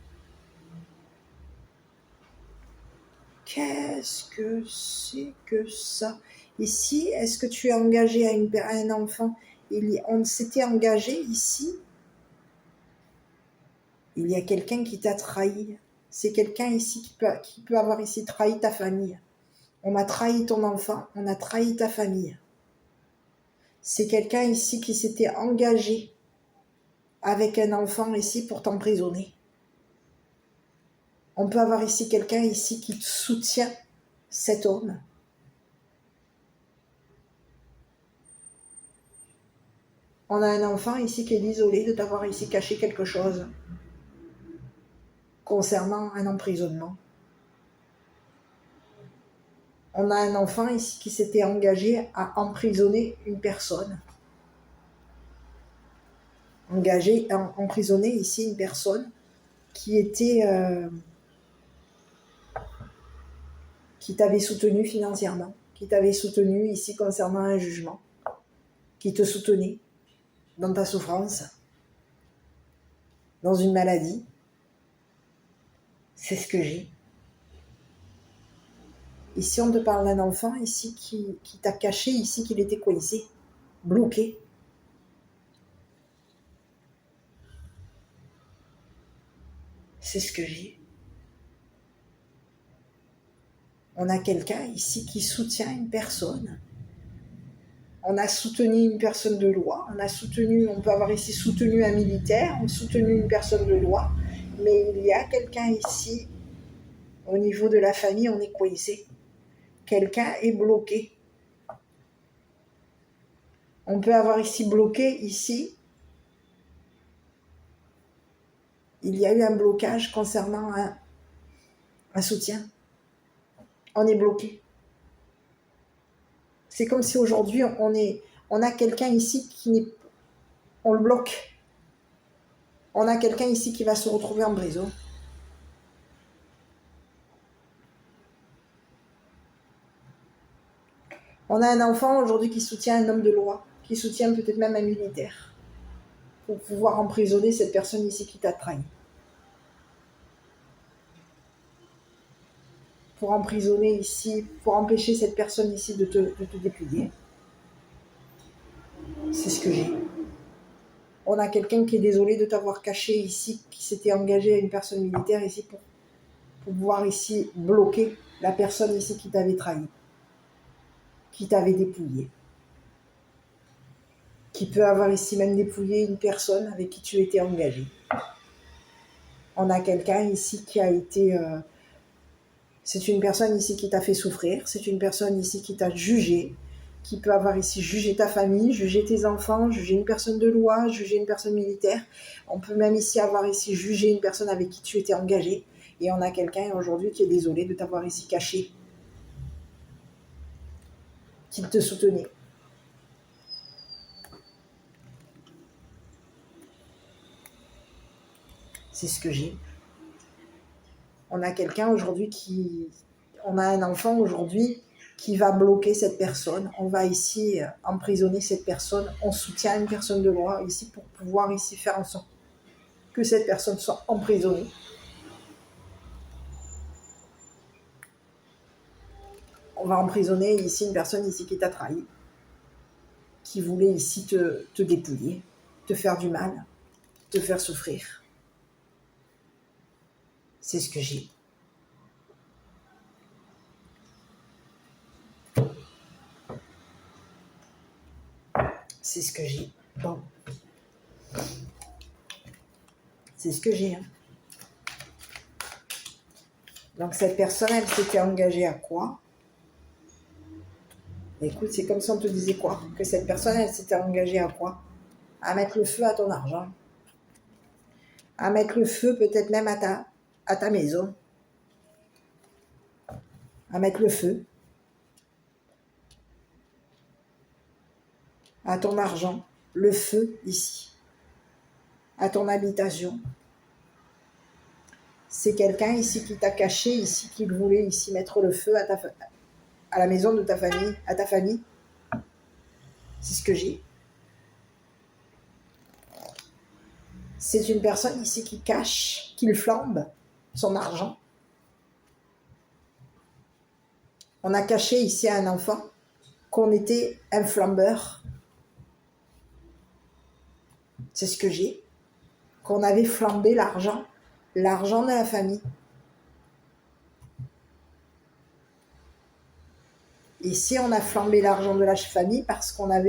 S1: Qu'est-ce que c'est que ça? Ici, est-ce que tu es engagé à un enfant? On s'était engagé ici. Il y a quelqu'un qui t'a trahi. C'est quelqu'un ici qui peut avoir ici trahi ta famille. On a trahi ton enfant, on a trahi ta famille. C'est quelqu'un ici qui s'était engagé avec un enfant ici pour t'emprisonner. On peut avoir ici quelqu'un ici qui soutient cet homme. On a un enfant ici qui est désolé de t'avoir ici caché quelque chose concernant un emprisonnement. On a un enfant ici qui s'était engagé à emprisonner une personne. Emprisonner ici une personne qui était... qui t'avait soutenu financièrement, qui t'avait soutenu ici concernant un jugement, qui te soutenait dans ta souffrance, dans une maladie. C'est ce que j'ai. Ici, on te parle d'un enfant ici qui t'a caché ici qu'il était coincé, bloqué. C'est ce que j'ai. On a quelqu'un ici qui soutient une personne. On a soutenu une personne de loi. On peut avoir ici soutenu un militaire, on a soutenu une personne de loi. Mais il y a quelqu'un ici, au niveau de la famille, on est coincé. Quelqu'un est bloqué. On peut avoir ici bloqué, ici. Il y a eu un blocage concernant un soutien. On est bloqué. C'est comme si aujourd'hui, on a quelqu'un ici on le bloque. On a quelqu'un ici qui va se retrouver en prison. On a un enfant aujourd'hui qui soutient un homme de loi, qui soutient peut-être même un militaire, pour pouvoir emprisonner cette personne ici qui t'a trahi. Pour emprisonner ici, pour empêcher cette personne ici de te dépouiller. C'est ce que j'ai. On a quelqu'un qui est désolé de t'avoir caché ici, qui s'était engagé à une personne militaire ici pour pouvoir ici bloquer la personne ici qui t'avait trahi, qui t'avait dépouillé. qui peut avoir ici même dépouillé une personne avec qui tu étais engagé. On a quelqu'un ici qui a été... c'est une personne ici qui t'a fait souffrir, c'est une personne ici qui t'a jugé, qui peut avoir ici jugé ta famille, jugé tes enfants, jugé une personne de loi, jugé une personne militaire. On peut même ici avoir ici jugé une personne avec qui tu étais engagé. Et on a quelqu'un aujourd'hui qui est désolé de t'avoir ici caché, qui te soutenait. C'est ce que j'ai. On a quelqu'un aujourd'hui qui... On a un enfant aujourd'hui qui va bloquer cette personne. On va ici emprisonner cette personne. On soutient une personne de loi ici pour pouvoir ici faire en sorte que cette personne soit emprisonnée. On va emprisonner ici une personne ici qui t'a trahi, qui voulait ici te dépouiller, te faire du mal, te faire souffrir. C'est ce que j'ai. C'est ce que j'ai. Bon. C'est ce que j'ai. Hein. Donc cette personne, elle s'était engagée à quoi? Écoute, c'est comme si on te disait quoi? Que cette personne, elle s'était engagée à quoi? À mettre le feu à ton argent. À mettre le feu peut-être même à ta maison. À mettre le feu à ton argent. Le feu ici. À ton habitation. C'est quelqu'un ici qui t'a caché, ici qui voulait ici mettre le feu à la maison de ta famille, à ta famille. C'est ce que j'ai. C'est une personne ici qui cache, qui flambe son argent. On a caché ici à un enfant qu'on était un flambeur. C'est ce que j'ai. Qu'on avait flambé l'argent de la famille. Ici, on a flambé l'argent de la famille parce qu'on a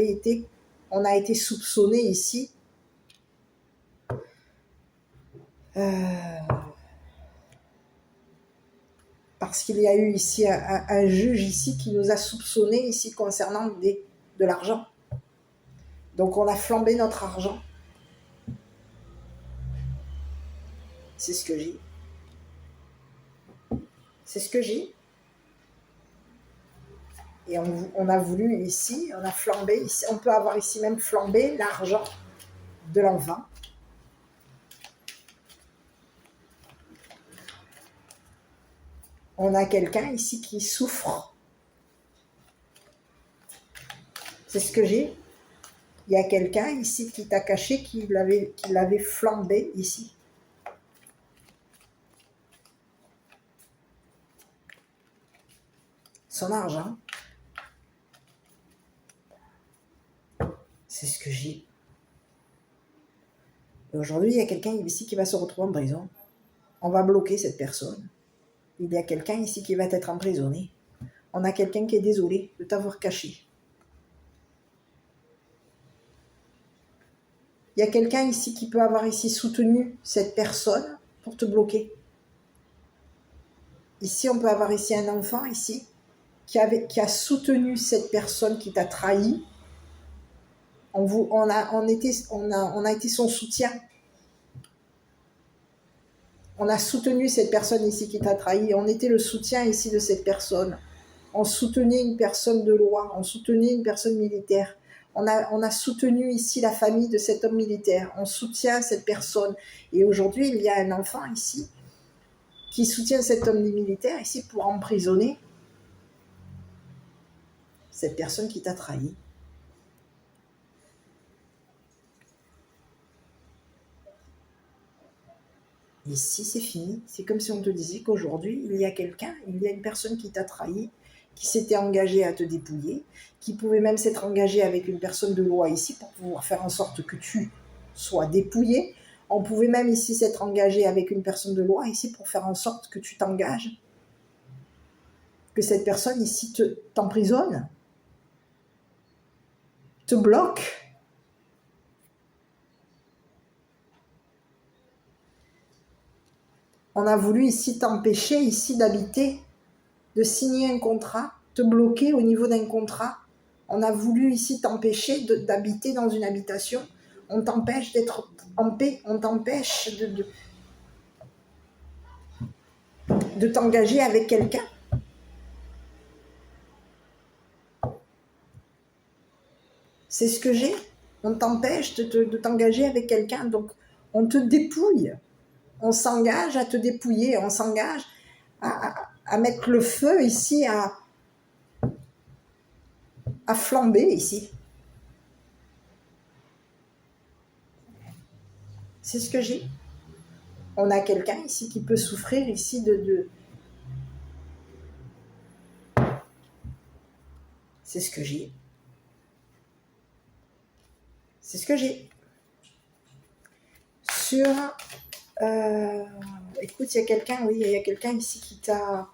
S1: été soupçonné ici. Parce qu'il y a eu ici un juge ici qui nous a soupçonné ici concernant de l'argent. Donc on a flambé notre argent. C'est ce que j'ai. C'est ce que j'ai. Et on a voulu ici, on a flambé ici, on peut avoir ici même flambé l'argent de l'enfant. On a quelqu'un ici qui souffre. C'est ce que j'ai. Il y a quelqu'un ici qui t'a caché, qui l'avait flambé ici. Son argent. C'est ce que j'ai. Et aujourd'hui, il y a quelqu'un ici qui va se retrouver en prison. On va bloquer cette personne. Il y a quelqu'un ici qui va être emprisonné. On a quelqu'un qui est désolé de t'avoir caché. Il y a quelqu'un ici qui peut avoir ici soutenu cette personne pour te bloquer. Ici, on peut avoir ici un enfant ici qui a soutenu cette personne qui t'a trahi. On a été son soutien. On a soutenu cette personne ici qui t'a trahi. On était le soutien ici de cette personne. On soutenait une personne de loi. On soutenait une personne militaire. On a soutenu ici la famille de cet homme militaire. On soutient cette personne. Et aujourd'hui, il y a un enfant ici qui soutient cet homme militaire ici pour emprisonner cette personne qui t'a trahi. Ici, c'est fini. C'est comme si on te disait qu'aujourd'hui, il y a une personne qui t'a trahi, qui s'était engagée à te dépouiller, qui pouvait même s'être engagée avec une personne de loi ici pour pouvoir faire en sorte que tu sois dépouillé. On pouvait même ici s'être engagé avec une personne de loi ici pour faire en sorte que tu t'engages, que cette personne ici t'emprisonne, te bloque. On a voulu ici t'empêcher ici d'habiter, de signer un contrat, te bloquer au niveau d'un contrat. On a voulu ici t'empêcher d'habiter dans une habitation. On t'empêche d'être en paix, on t'empêche de t'engager avec quelqu'un. C'est ce que j'ai. On t'empêche de t'engager avec quelqu'un. Donc, on te dépouille. On s'engage à te dépouiller. On s'engage à mettre le feu ici, à flamber ici. C'est ce que j'ai. On a quelqu'un ici qui peut souffrir ici C'est ce que j'ai. C'est ce que j'ai. Sur... écoute, il y a quelqu'un, oui, il y a quelqu'un ici qui t'a...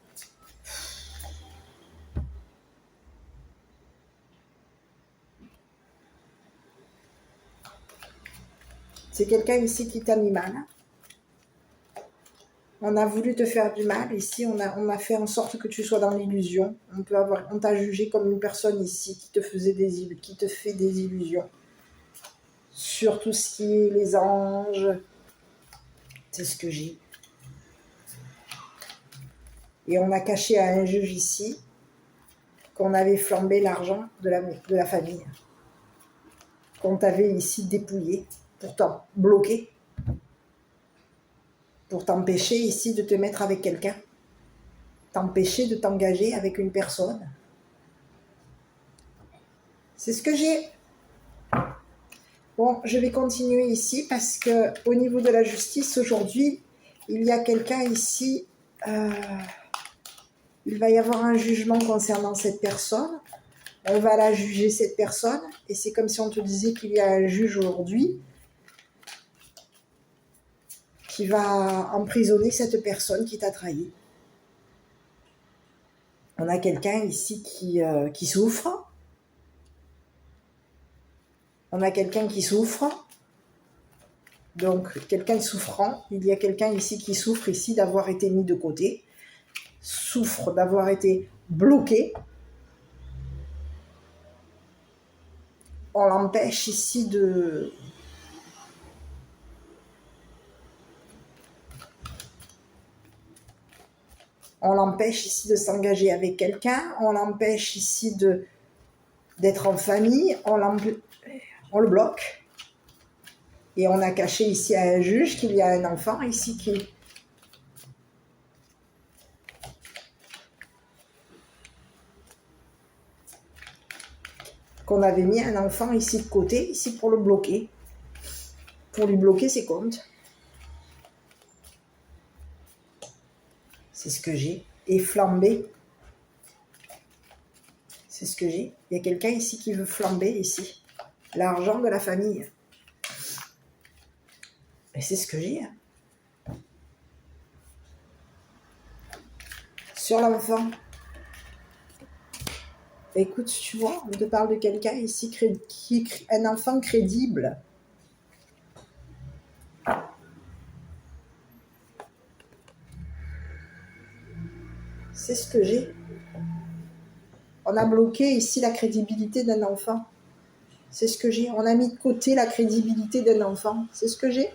S1: C'est quelqu'un ici qui t'a mis mal. On a voulu te faire du mal. Ici, on a fait en sorte que tu sois dans l'illusion. On t'a jugé comme une personne ici qui te fait des illusions. Sur tout ce qui est les anges. C'est ce que j'ai. Et on a caché à un juge ici qu'on avait flambé l'argent de la famille. Qu'on t'avait ici dépouillé, pourtant bloqué. Pour t'empêcher ici de te mettre avec quelqu'un, t'empêcher de t'engager avec une personne. C'est ce que j'ai. Bon, je vais continuer ici parce que au niveau de la justice, aujourd'hui, il y a quelqu'un ici, il va y avoir un jugement concernant cette personne. On va la juger, cette personne, et c'est comme si on te disait qu'il y a un juge aujourd'hui qui va emprisonner cette personne qui t'a trahi. On a quelqu'un ici qui souffre. On a quelqu'un qui souffre. Donc, quelqu'un de souffrant. Il y a quelqu'un ici qui souffre ici d'avoir été mis de côté. Souffre d'avoir été bloqué. On l'empêche ici de... On l'empêche ici de s'engager avec quelqu'un. On l'empêche ici d'être en famille. On le bloque. Et on a caché ici à un juge qu'il y a un enfant ici qu'on avait mis un enfant ici de côté, ici pour le bloquer. Pour lui bloquer ses comptes. C'est ce que j'ai. Et flamber. C'est ce que j'ai. Il y a quelqu'un ici qui veut flamber ici. L'argent de la famille. Et c'est ce que j'ai. Sur l'enfant. Écoute, tu vois, on te parle de quelqu'un ici qui est un enfant crédible. C'est ce que j'ai. On a bloqué ici la crédibilité d'un enfant. C'est ce que j'ai. On a mis de côté la crédibilité d'un enfant. C'est ce que j'ai.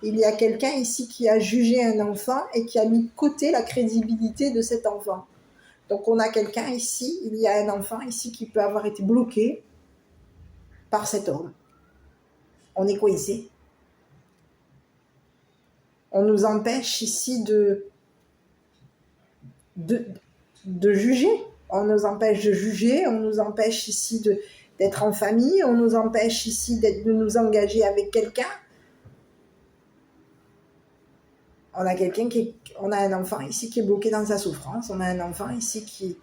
S1: Il y a quelqu'un ici qui a jugé un enfant et qui a mis de côté la crédibilité de cet enfant. Donc on a quelqu'un ici, il y a un enfant ici qui peut avoir été bloqué par cet homme. On est coincé. On nous empêche ici de juger. On nous empêche de juger, on nous empêche ici d'être en famille, on nous empêche ici de nous engager avec quelqu'un. On a un enfant ici qui est bloqué dans sa souffrance. On a un enfant ici qui...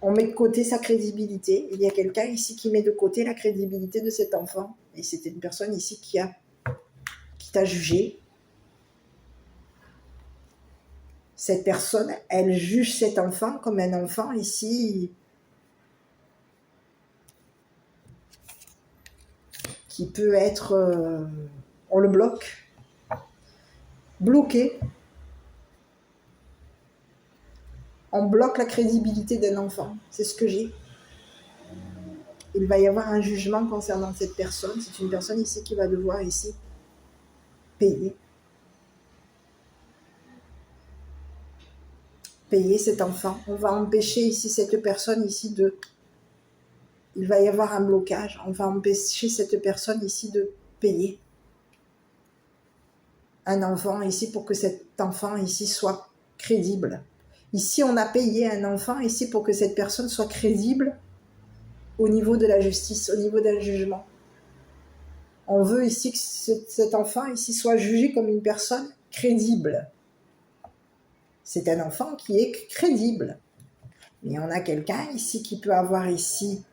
S1: On met de côté sa crédibilité. Il y a quelqu'un ici qui met de côté la crédibilité de cet enfant. Et c'était une personne ici qui t'a jugé. Cette personne, elle juge cet enfant comme un enfant ici qui peut être On le bloque. Bloqué. On bloque la crédibilité d'un enfant. C'est ce que j'ai. Il va y avoir un jugement concernant cette personne. C'est une personne ici qui va devoir ici payer. Payer cet enfant. On va empêcher ici cette personne ici de... Il va y avoir un blocage. On va empêcher cette personne ici de payer un enfant ici pour que cet enfant ici soit crédible. Ici, on a payé un enfant ici pour que cette personne soit crédible au niveau de la justice, au niveau d'un jugement. On veut ici que cet enfant ici soit jugé comme une personne crédible. C'est un enfant qui est crédible. Mais on a quelqu'un ici qui peut avoir ici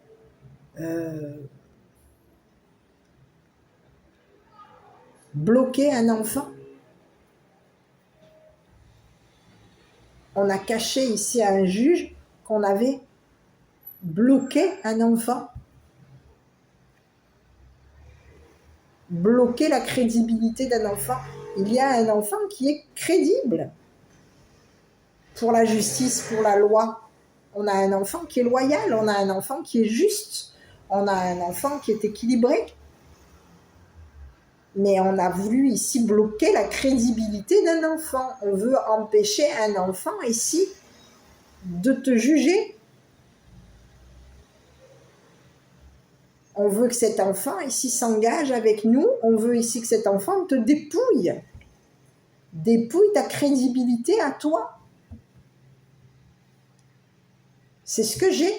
S1: bloqué un enfant. On a caché ici à un juge qu'on avait bloqué un enfant. Bloquer la crédibilité d'un enfant. Il y a un enfant qui est crédible pour la justice, pour la loi. On a un enfant qui est loyal, on a un enfant qui est juste, on a un enfant qui est équilibré. Mais on a voulu ici bloquer la crédibilité d'un enfant. On veut empêcher un enfant ici de te juger. On veut que cet enfant ici s'engage avec nous. On veut ici que cet enfant te dépouille. Dépouille ta crédibilité à toi. C'est ce que j'ai.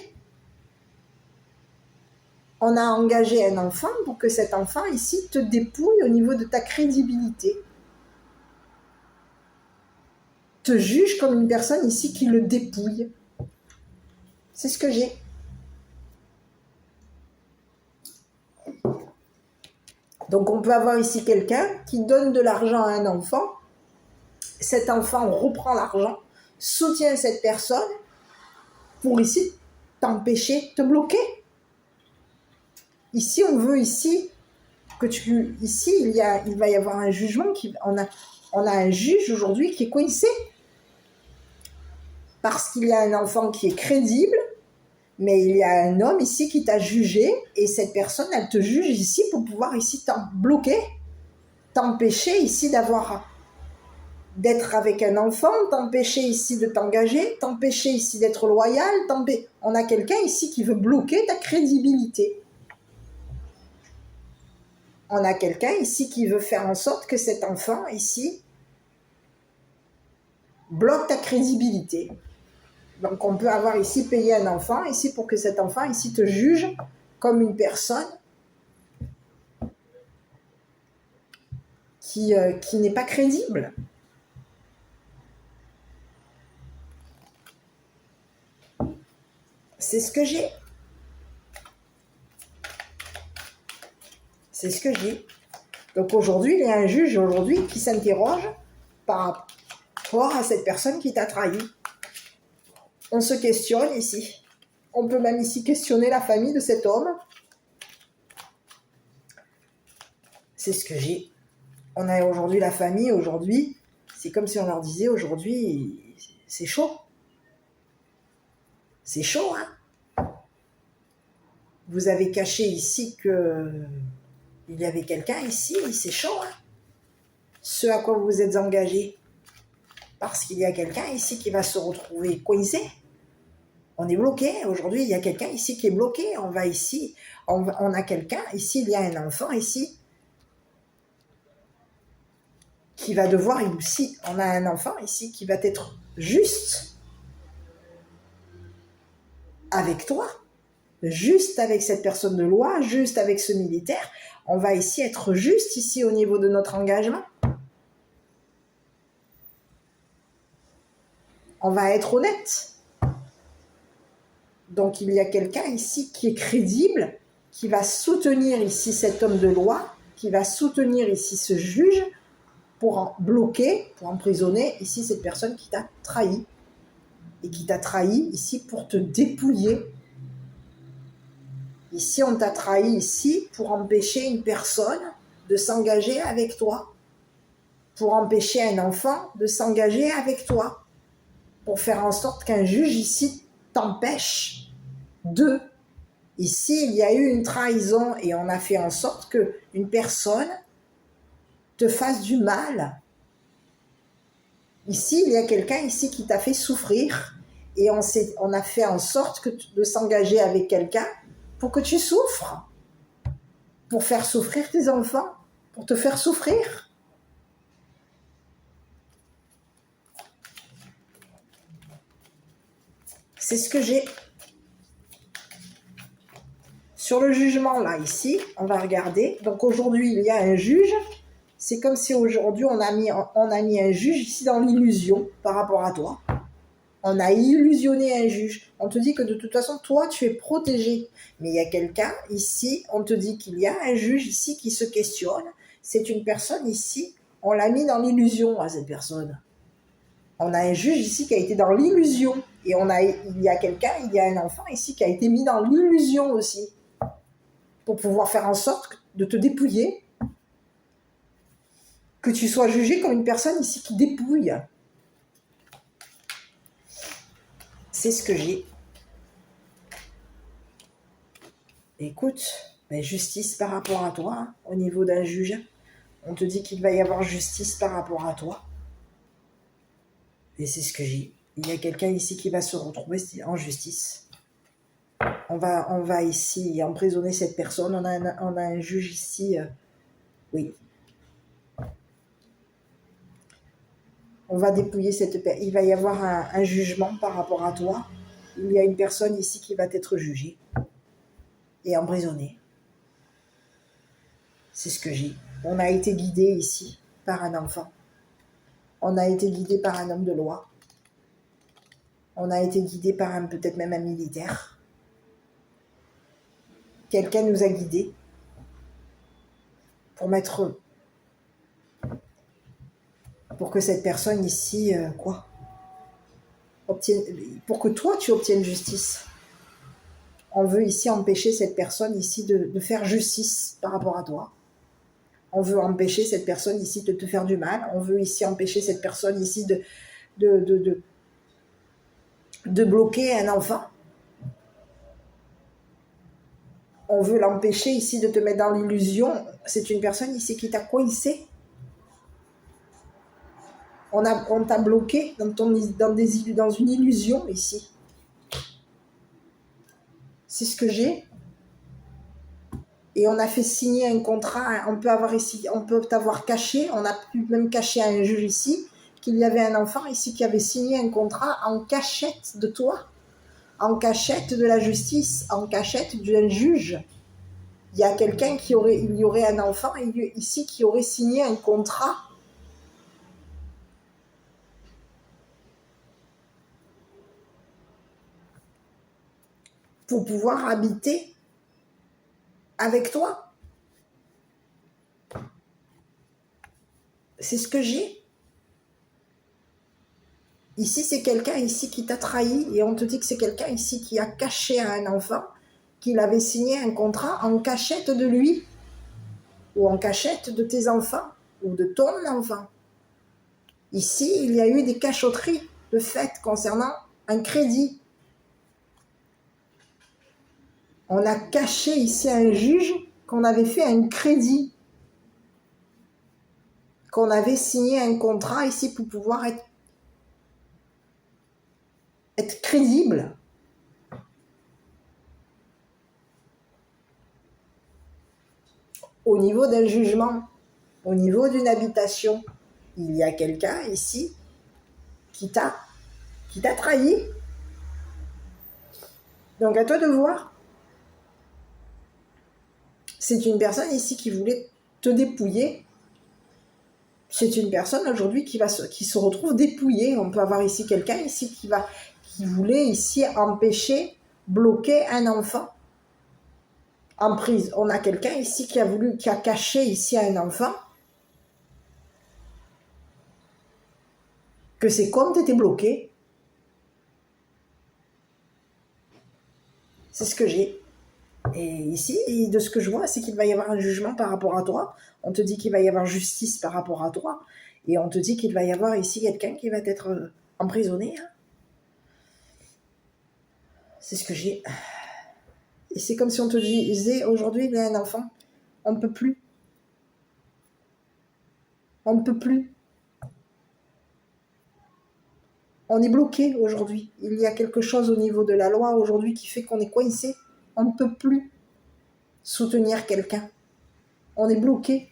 S1: On a engagé un enfant pour que cet enfant ici te dépouille au niveau de ta crédibilité. Te juge comme une personne ici qui le dépouille. C'est ce que j'ai. Donc on peut avoir ici quelqu'un qui donne de l'argent à un enfant. Cet enfant reprend l'argent, soutient cette personne pour ici t'empêcher, te bloquer. Ici, on veut ici que tu... Ici, il va y avoir un jugement. On a un juge aujourd'hui qui est coincé. Parce qu'il y a un enfant qui est crédible, mais il y a un homme ici qui t'a jugé, et cette personne, elle te juge ici pour pouvoir ici t'en bloquer, t'empêcher ici d'être avec un enfant, t'empêcher ici de t'engager, t'empêcher ici d'être loyal, on a quelqu'un ici qui veut bloquer ta crédibilité. On a quelqu'un ici qui veut faire en sorte que cet enfant ici bloque ta crédibilité. Donc on peut avoir ici payé un enfant ici pour que cet enfant ici te juge comme une personne qui n'est pas crédible. C'est ce que j'ai. C'est ce que j'ai. Donc aujourd'hui, il y a un juge aujourd'hui qui s'interroge par rapport à cette personne qui t'a trahi. On se questionne ici. On peut même ici questionner la famille de cet homme. C'est ce que j'ai. On a aujourd'hui la famille, aujourd'hui, c'est comme si on leur disait aujourd'hui, c'est chaud. C'est chaud, hein. Vous avez caché ici que il y avait quelqu'un ici, c'est chaud, hein. Ce à quoi vous vous êtes engagé. Parce qu'il y a quelqu'un ici qui va se retrouver coincé. On est bloqué. Aujourd'hui, il y a quelqu'un ici qui est bloqué. On va ici, on a quelqu'un ici, il y a un enfant ici qui va devoir ici, on a un enfant ici qui va être juste avec toi, juste avec cette personne de loi, juste avec ce militaire. On va ici être juste ici au niveau de notre engagement. On va être honnête. Donc il y a quelqu'un ici qui est crédible, qui va soutenir ici cet homme de loi, qui va soutenir ici ce juge pour bloquer, pour emprisonner ici cette personne qui t'a trahi. Et qui t'a trahi ici pour te dépouiller. Ici, on t'a trahi ici pour empêcher une personne de s'engager avec toi, pour empêcher un enfant de s'engager avec toi, pour faire en sorte qu'un juge ici t'empêche de. Ici, il y a eu une trahison et on a fait en sorte qu'une personne te fasse du mal. Ici, il y a quelqu'un ici qui t'a fait souffrir et on a fait en sorte de s'engager avec quelqu'un pour que tu souffres, pour faire souffrir tes enfants, pour te faire souffrir. C'est ce que j'ai. Sur le jugement, là, ici, on va regarder. Donc aujourd'hui, il y a un juge. C'est comme si aujourd'hui, on a mis un juge ici dans l'illusion par rapport à toi. On a illusionné un juge. On te dit que de toute façon, toi, tu es protégé. Mais il y a quelqu'un ici, on te dit qu'il y a un juge ici qui se questionne. C'est une personne ici, on l'a mis dans l'illusion à cette personne. On a un juge ici qui a été dans l'illusion. Et il y a quelqu'un, il y a un enfant ici qui a été mis dans l'illusion aussi. Pour pouvoir faire en sorte de te dépouiller. Que tu sois jugé comme une personne ici qui dépouille. C'est ce que j'ai. Écoute, mais justice par rapport à toi, hein, au niveau d'un juge. On te dit qu'il va y avoir justice par rapport à toi. Et c'est ce que j'ai. Il y a quelqu'un ici qui va se retrouver en justice. On va ici emprisonner cette personne. On a un juge ici. Oui. On va dépouiller cette personne. Il va y avoir un jugement par rapport à toi. Il y a une personne ici qui va être jugée et emprisonnée. C'est ce que j'ai. On a été guidé ici par un enfant. On a été guidé par un homme de loi. On a été guidé par peut-être même un militaire. Quelqu'un nous a guidés pour que cette personne ici, pour que toi tu obtiennes justice. On veut ici empêcher cette personne ici de faire justice par rapport à toi. On veut empêcher cette personne ici de te faire du mal. On veut ici empêcher cette personne ici de bloquer un enfant. On veut l'empêcher ici de te mettre dans l'illusion. C'est une personne ici qui t'a coincé. On t'a bloqué dans une illusion ici. C'est ce que j'ai. Et on a fait signer un contrat. On peut t'avoir caché. On a pu même cacher à un juge ici qu'il y avait un enfant ici qui avait signé un contrat en cachette de toi, en cachette de la justice, en cachette d'un juge. Il y a quelqu'un il y aurait un enfant ici qui aurait signé un contrat pour pouvoir habiter avec toi. C'est ce que j'ai. Ici, c'est quelqu'un ici qui t'a trahi et on te dit que c'est quelqu'un ici qui a caché à un enfant qu'il avait signé un contrat en cachette de lui ou en cachette de tes enfants ou de ton enfant. Ici, il y a eu des cachotteries de fait concernant un crédit. On a caché ici à un juge qu'on avait fait un crédit, qu'on avait signé un contrat ici pour pouvoir être crédible. Au niveau d'un jugement, au niveau d'une habitation, il y a quelqu'un ici qui t'a trahi. Donc à toi de voir. C'est une personne ici qui voulait te dépouiller. C'est une personne aujourd'hui qui se retrouve dépouillée. On peut avoir ici quelqu'un ici qui voulait ici empêcher, bloquer un enfant en prise. On a quelqu'un ici qui a caché ici à un enfant que ses comptes étaient bloqués. C'est ce que j'ai. Et ici, de ce que je vois, c'est qu'il va y avoir un jugement par rapport à toi. On te dit qu'il va y avoir justice par rapport à toi. Et on te dit qu'il va y avoir ici quelqu'un qui va être emprisonné. Hein. C'est ce que j'ai. Et c'est comme si on te disait, aujourd'hui, il y a un enfant. On ne peut plus. On ne peut plus. On est bloqué aujourd'hui. Il y a quelque chose au niveau de la loi aujourd'hui qui fait qu'on est coincé. On ne peut plus soutenir quelqu'un. On est bloqué.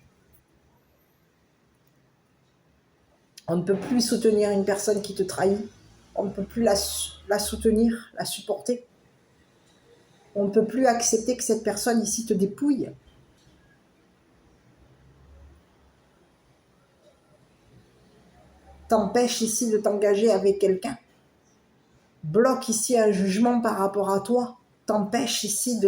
S1: On ne peut plus soutenir une personne qui te trahit. On ne peut plus la soutenir, la supporter. On ne peut plus accepter que cette personne ici te dépouille. T'empêche ici de t'engager avec quelqu'un. Bloque ici un jugement par rapport à toi. T'empêche ici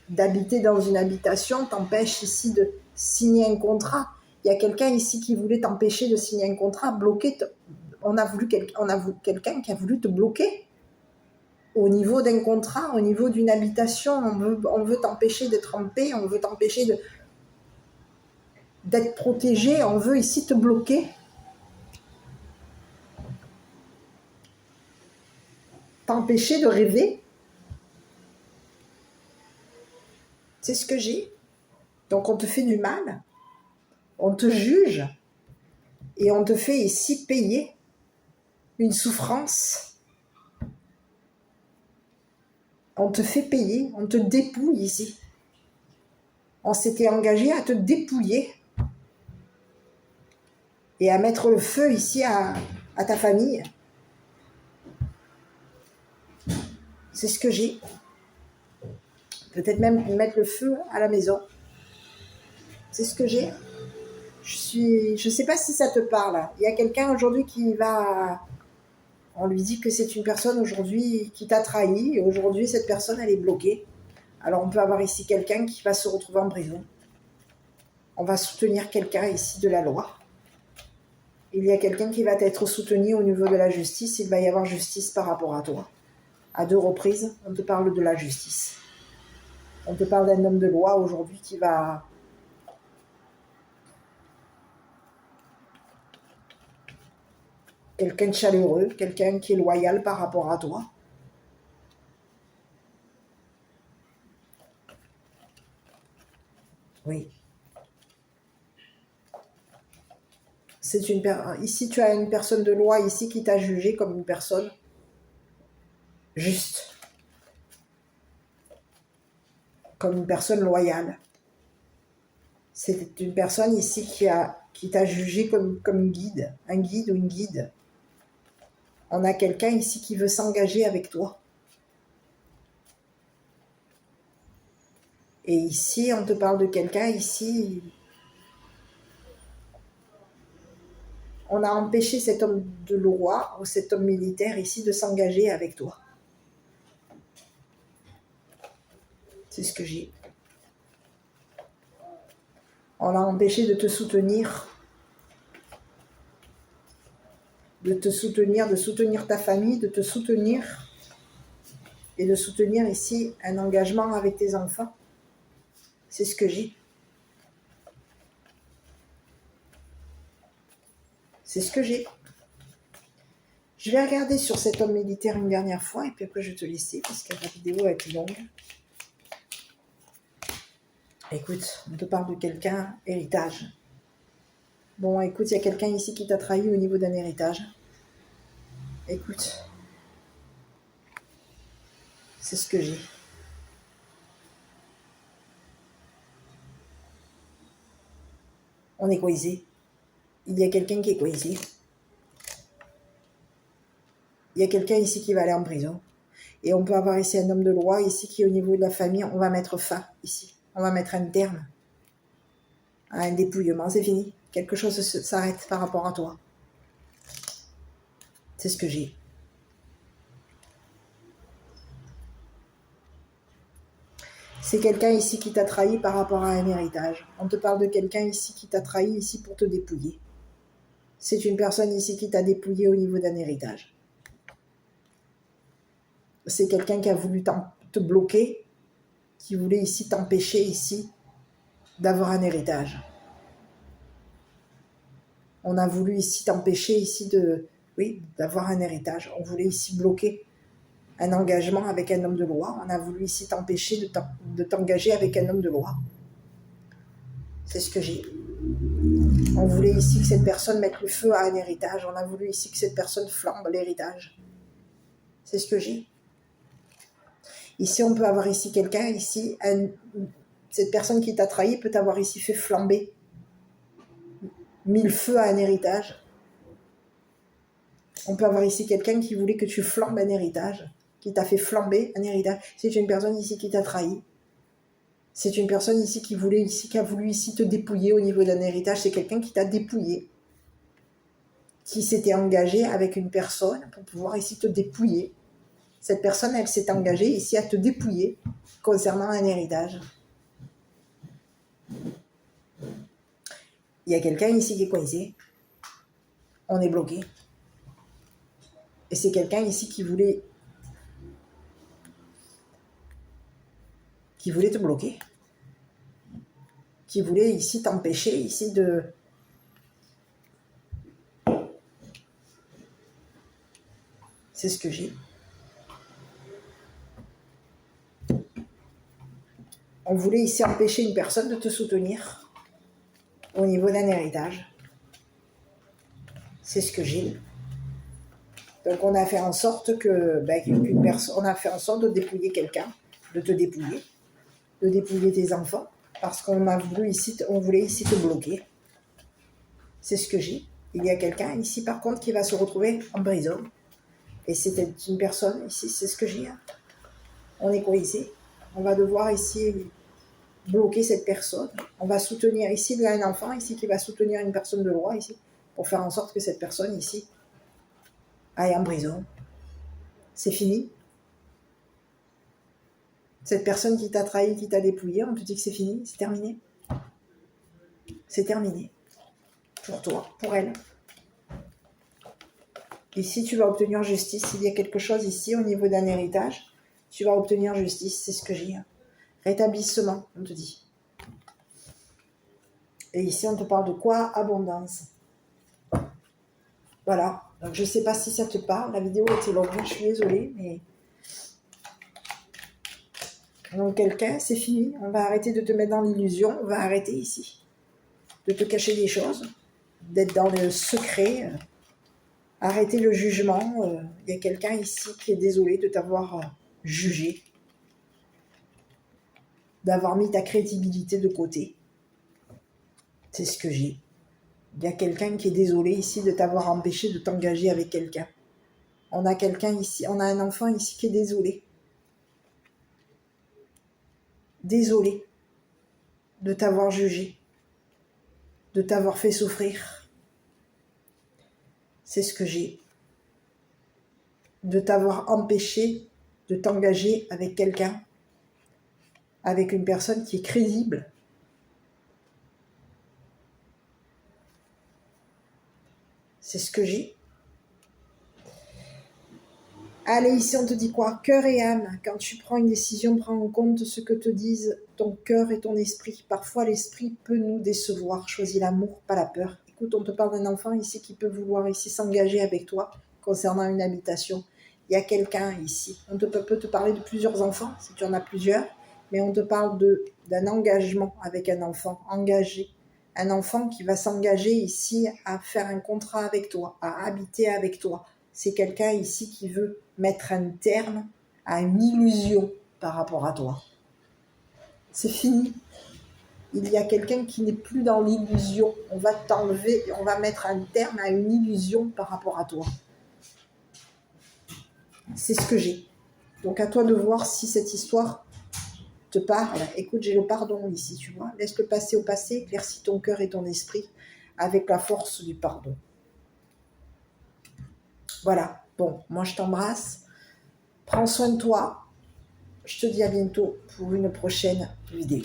S1: d'habiter dans une habitation. T'empêche ici de signer un contrat. Il y a quelqu'un ici qui voulait t'empêcher de signer un contrat, bloquer. On a voulu quelqu'un qui a voulu te bloquer. Au niveau d'un contrat, au niveau d'une habitation, on veut t'empêcher d'être en paix, on veut t'empêcher d'être protégé, on veut ici te bloquer. T'empêcher de rêver. C'est ce que j'ai. Donc on te fait du mal, on te juge et on te fait ici payer une souffrance. On te fait payer, on te dépouille ici. On s'était engagé à te dépouiller et à mettre le feu ici à ta famille. C'est ce que j'ai. Peut-être même mettre le feu à la maison. C'est ce que j'ai. Je sais pas si ça te parle. Il y a quelqu'un aujourd'hui qui va... On lui dit que c'est une personne aujourd'hui qui t'a trahi. Et aujourd'hui, cette personne, elle est bloquée. Alors, on peut avoir ici quelqu'un qui va se retrouver en prison. On va soutenir quelqu'un ici de la loi. Il y a quelqu'un qui va être soutenu au niveau de la justice. Il va y avoir justice par rapport à toi. À 2 reprises, on te parle de la justice. On te parle d'un homme de loi aujourd'hui qui va... Quelqu'un de chaleureux, quelqu'un qui est loyal par rapport à toi. Oui. Ici, tu as une personne de loi ici qui t'a jugé comme une personne juste. Comme une personne loyale. C'est une personne ici qui t'a jugé comme guide, un guide ou une guide. On a quelqu'un ici qui veut s'engager avec toi. Et ici, on te parle de quelqu'un ici. On a empêché cet homme de loi ou cet homme militaire ici de s'engager avec toi. C'est ce que j'ai. On a empêché de te soutenir. De soutenir ta famille, de te soutenir et de soutenir ici un engagement avec tes enfants. C'est ce que j'ai. C'est ce que j'ai. Je vais regarder sur cet homme militaire une dernière fois et puis après je vais te laisser parce que la vidéo a été longue. Écoute, on te parle de quelqu'un, héritage. Bon, écoute, il y a quelqu'un ici qui t'a trahi au niveau d'un héritage. Écoute, c'est ce que j'ai. On est coisé. Il y a quelqu'un qui est coisé. Il y a quelqu'un ici qui va aller en prison. Et on peut avoir ici un homme de loi, ici qui au niveau de la famille, on va mettre fin ici. On va mettre un terme à un dépouillement, c'est fini. Quelque chose s'arrête par rapport à toi. C'est ce que j'ai. C'est quelqu'un ici qui t'a trahi par rapport à un héritage. On te parle de quelqu'un ici qui t'a trahi ici pour te dépouiller. C'est une personne ici qui t'a dépouillé au niveau d'un héritage. C'est quelqu'un qui a voulu te bloquer, qui voulait ici t'empêcher ici d'avoir un héritage. On a voulu ici t'empêcher ici d'avoir un héritage. On voulait ici bloquer un engagement avec un homme de loi. On a voulu ici t'empêcher de t'engager avec un homme de loi. C'est ce que j'ai. On voulait ici que cette personne mette le feu à un héritage. On a voulu ici que cette personne flambe l'héritage. C'est ce que j'ai. Ici, on peut avoir ici quelqu'un, ici, cette personne qui t'a trahi peut t'avoir ici fait flamber, mis le feu à un héritage. On peut avoir ici quelqu'un qui voulait que tu flambes un héritage, qui t'a fait flamber un héritage. C'est une personne ici qui t'a trahi. C'est une personne ici qui a voulu ici te dépouiller au niveau d'un héritage. C'est quelqu'un qui t'a dépouillé, qui s'était engagé avec une personne pour pouvoir ici te dépouiller. Cette personne, elle s'est engagée ici à te dépouiller concernant un héritage. Il y a quelqu'un ici qui est coincé. On est bloqué. Et c'est quelqu'un ici qui voulait te bloquer. Qui voulait ici t'empêcher ici de... C'est ce que j'ai. On voulait ici empêcher une personne de te soutenir au niveau d'un héritage. C'est ce que j'ai. Donc on a fait en sorte qu'une personne, on a fait en sorte de dépouiller quelqu'un, de te dépouiller, de dépouiller tes enfants, parce qu'on voulait ici te bloquer. C'est ce que j'ai. Il y a quelqu'un ici par contre qui va se retrouver en prison. Et c'était une personne ici, c'est ce que j'ai. On est coincé. On va devoir ici bloquer cette personne. On va soutenir ici, il y a un enfant ici qui va soutenir une personne de loi ici, pour faire en sorte que cette personne ici aille en prison. C'est fini. Cette personne qui t'a trahi, qui t'a dépouillé, on te dit que c'est fini, c'est terminé. C'est terminé. Pour toi, pour elle. Ici, tu vas obtenir justice. S'il y a quelque chose ici au niveau d'un héritage, tu vas obtenir justice, c'est ce que j'ai. Rétablissement, on te dit. Et ici, on te parle de quoi? Abondance. Voilà. Donc, je ne sais pas si ça te parle. La vidéo était longue, je suis désolée, mais... Donc, quelqu'un, c'est fini. On va arrêter de te mettre dans l'illusion. On va arrêter ici de te cacher des choses, d'être dans le secret. Arrêter le jugement. Il y a quelqu'un ici qui est désolé de t'avoir jugé, d'avoir mis ta crédibilité de côté. C'est ce que j'ai. Il y a quelqu'un qui est désolé ici de t'avoir empêché de t'engager avec quelqu'un. On a quelqu'un ici, on a un enfant ici qui est désolé. Désolé de t'avoir jugé, de t'avoir fait souffrir. C'est ce que j'ai. De t'avoir empêché de t'engager avec quelqu'un, avec une personne qui est crédible. C'est ce que j'ai. Allez, ici, on te dit quoi? Cœur et âme. Quand tu prends une décision, prends en compte ce que te disent ton cœur et ton esprit. Parfois, l'esprit peut nous décevoir. Choisis l'amour, pas la peur. Écoute, on te parle d'un enfant ici qui peut vouloir ici s'engager avec toi concernant une habitation. Il y a quelqu'un ici. On peut te parler de plusieurs enfants, si tu en as plusieurs, mais on te parle d'un engagement avec un enfant engagé. Un enfant qui va s'engager ici à faire un contrat avec toi, à habiter avec toi. C'est quelqu'un ici qui veut mettre un terme à une illusion par rapport à toi. C'est fini. Il y a quelqu'un qui n'est plus dans l'illusion. On va t'enlever, on va mettre un terme à une illusion par rapport à toi. C'est ce que j'ai. Donc à toi de voir si cette histoire te parle. Écoute, j'ai le pardon ici, tu vois. Laisse le passé au passé, éclaircis ton cœur et ton esprit avec la force du pardon. Voilà. Bon, moi je t'embrasse. Prends soin de toi. Je te dis à bientôt pour une prochaine vidéo.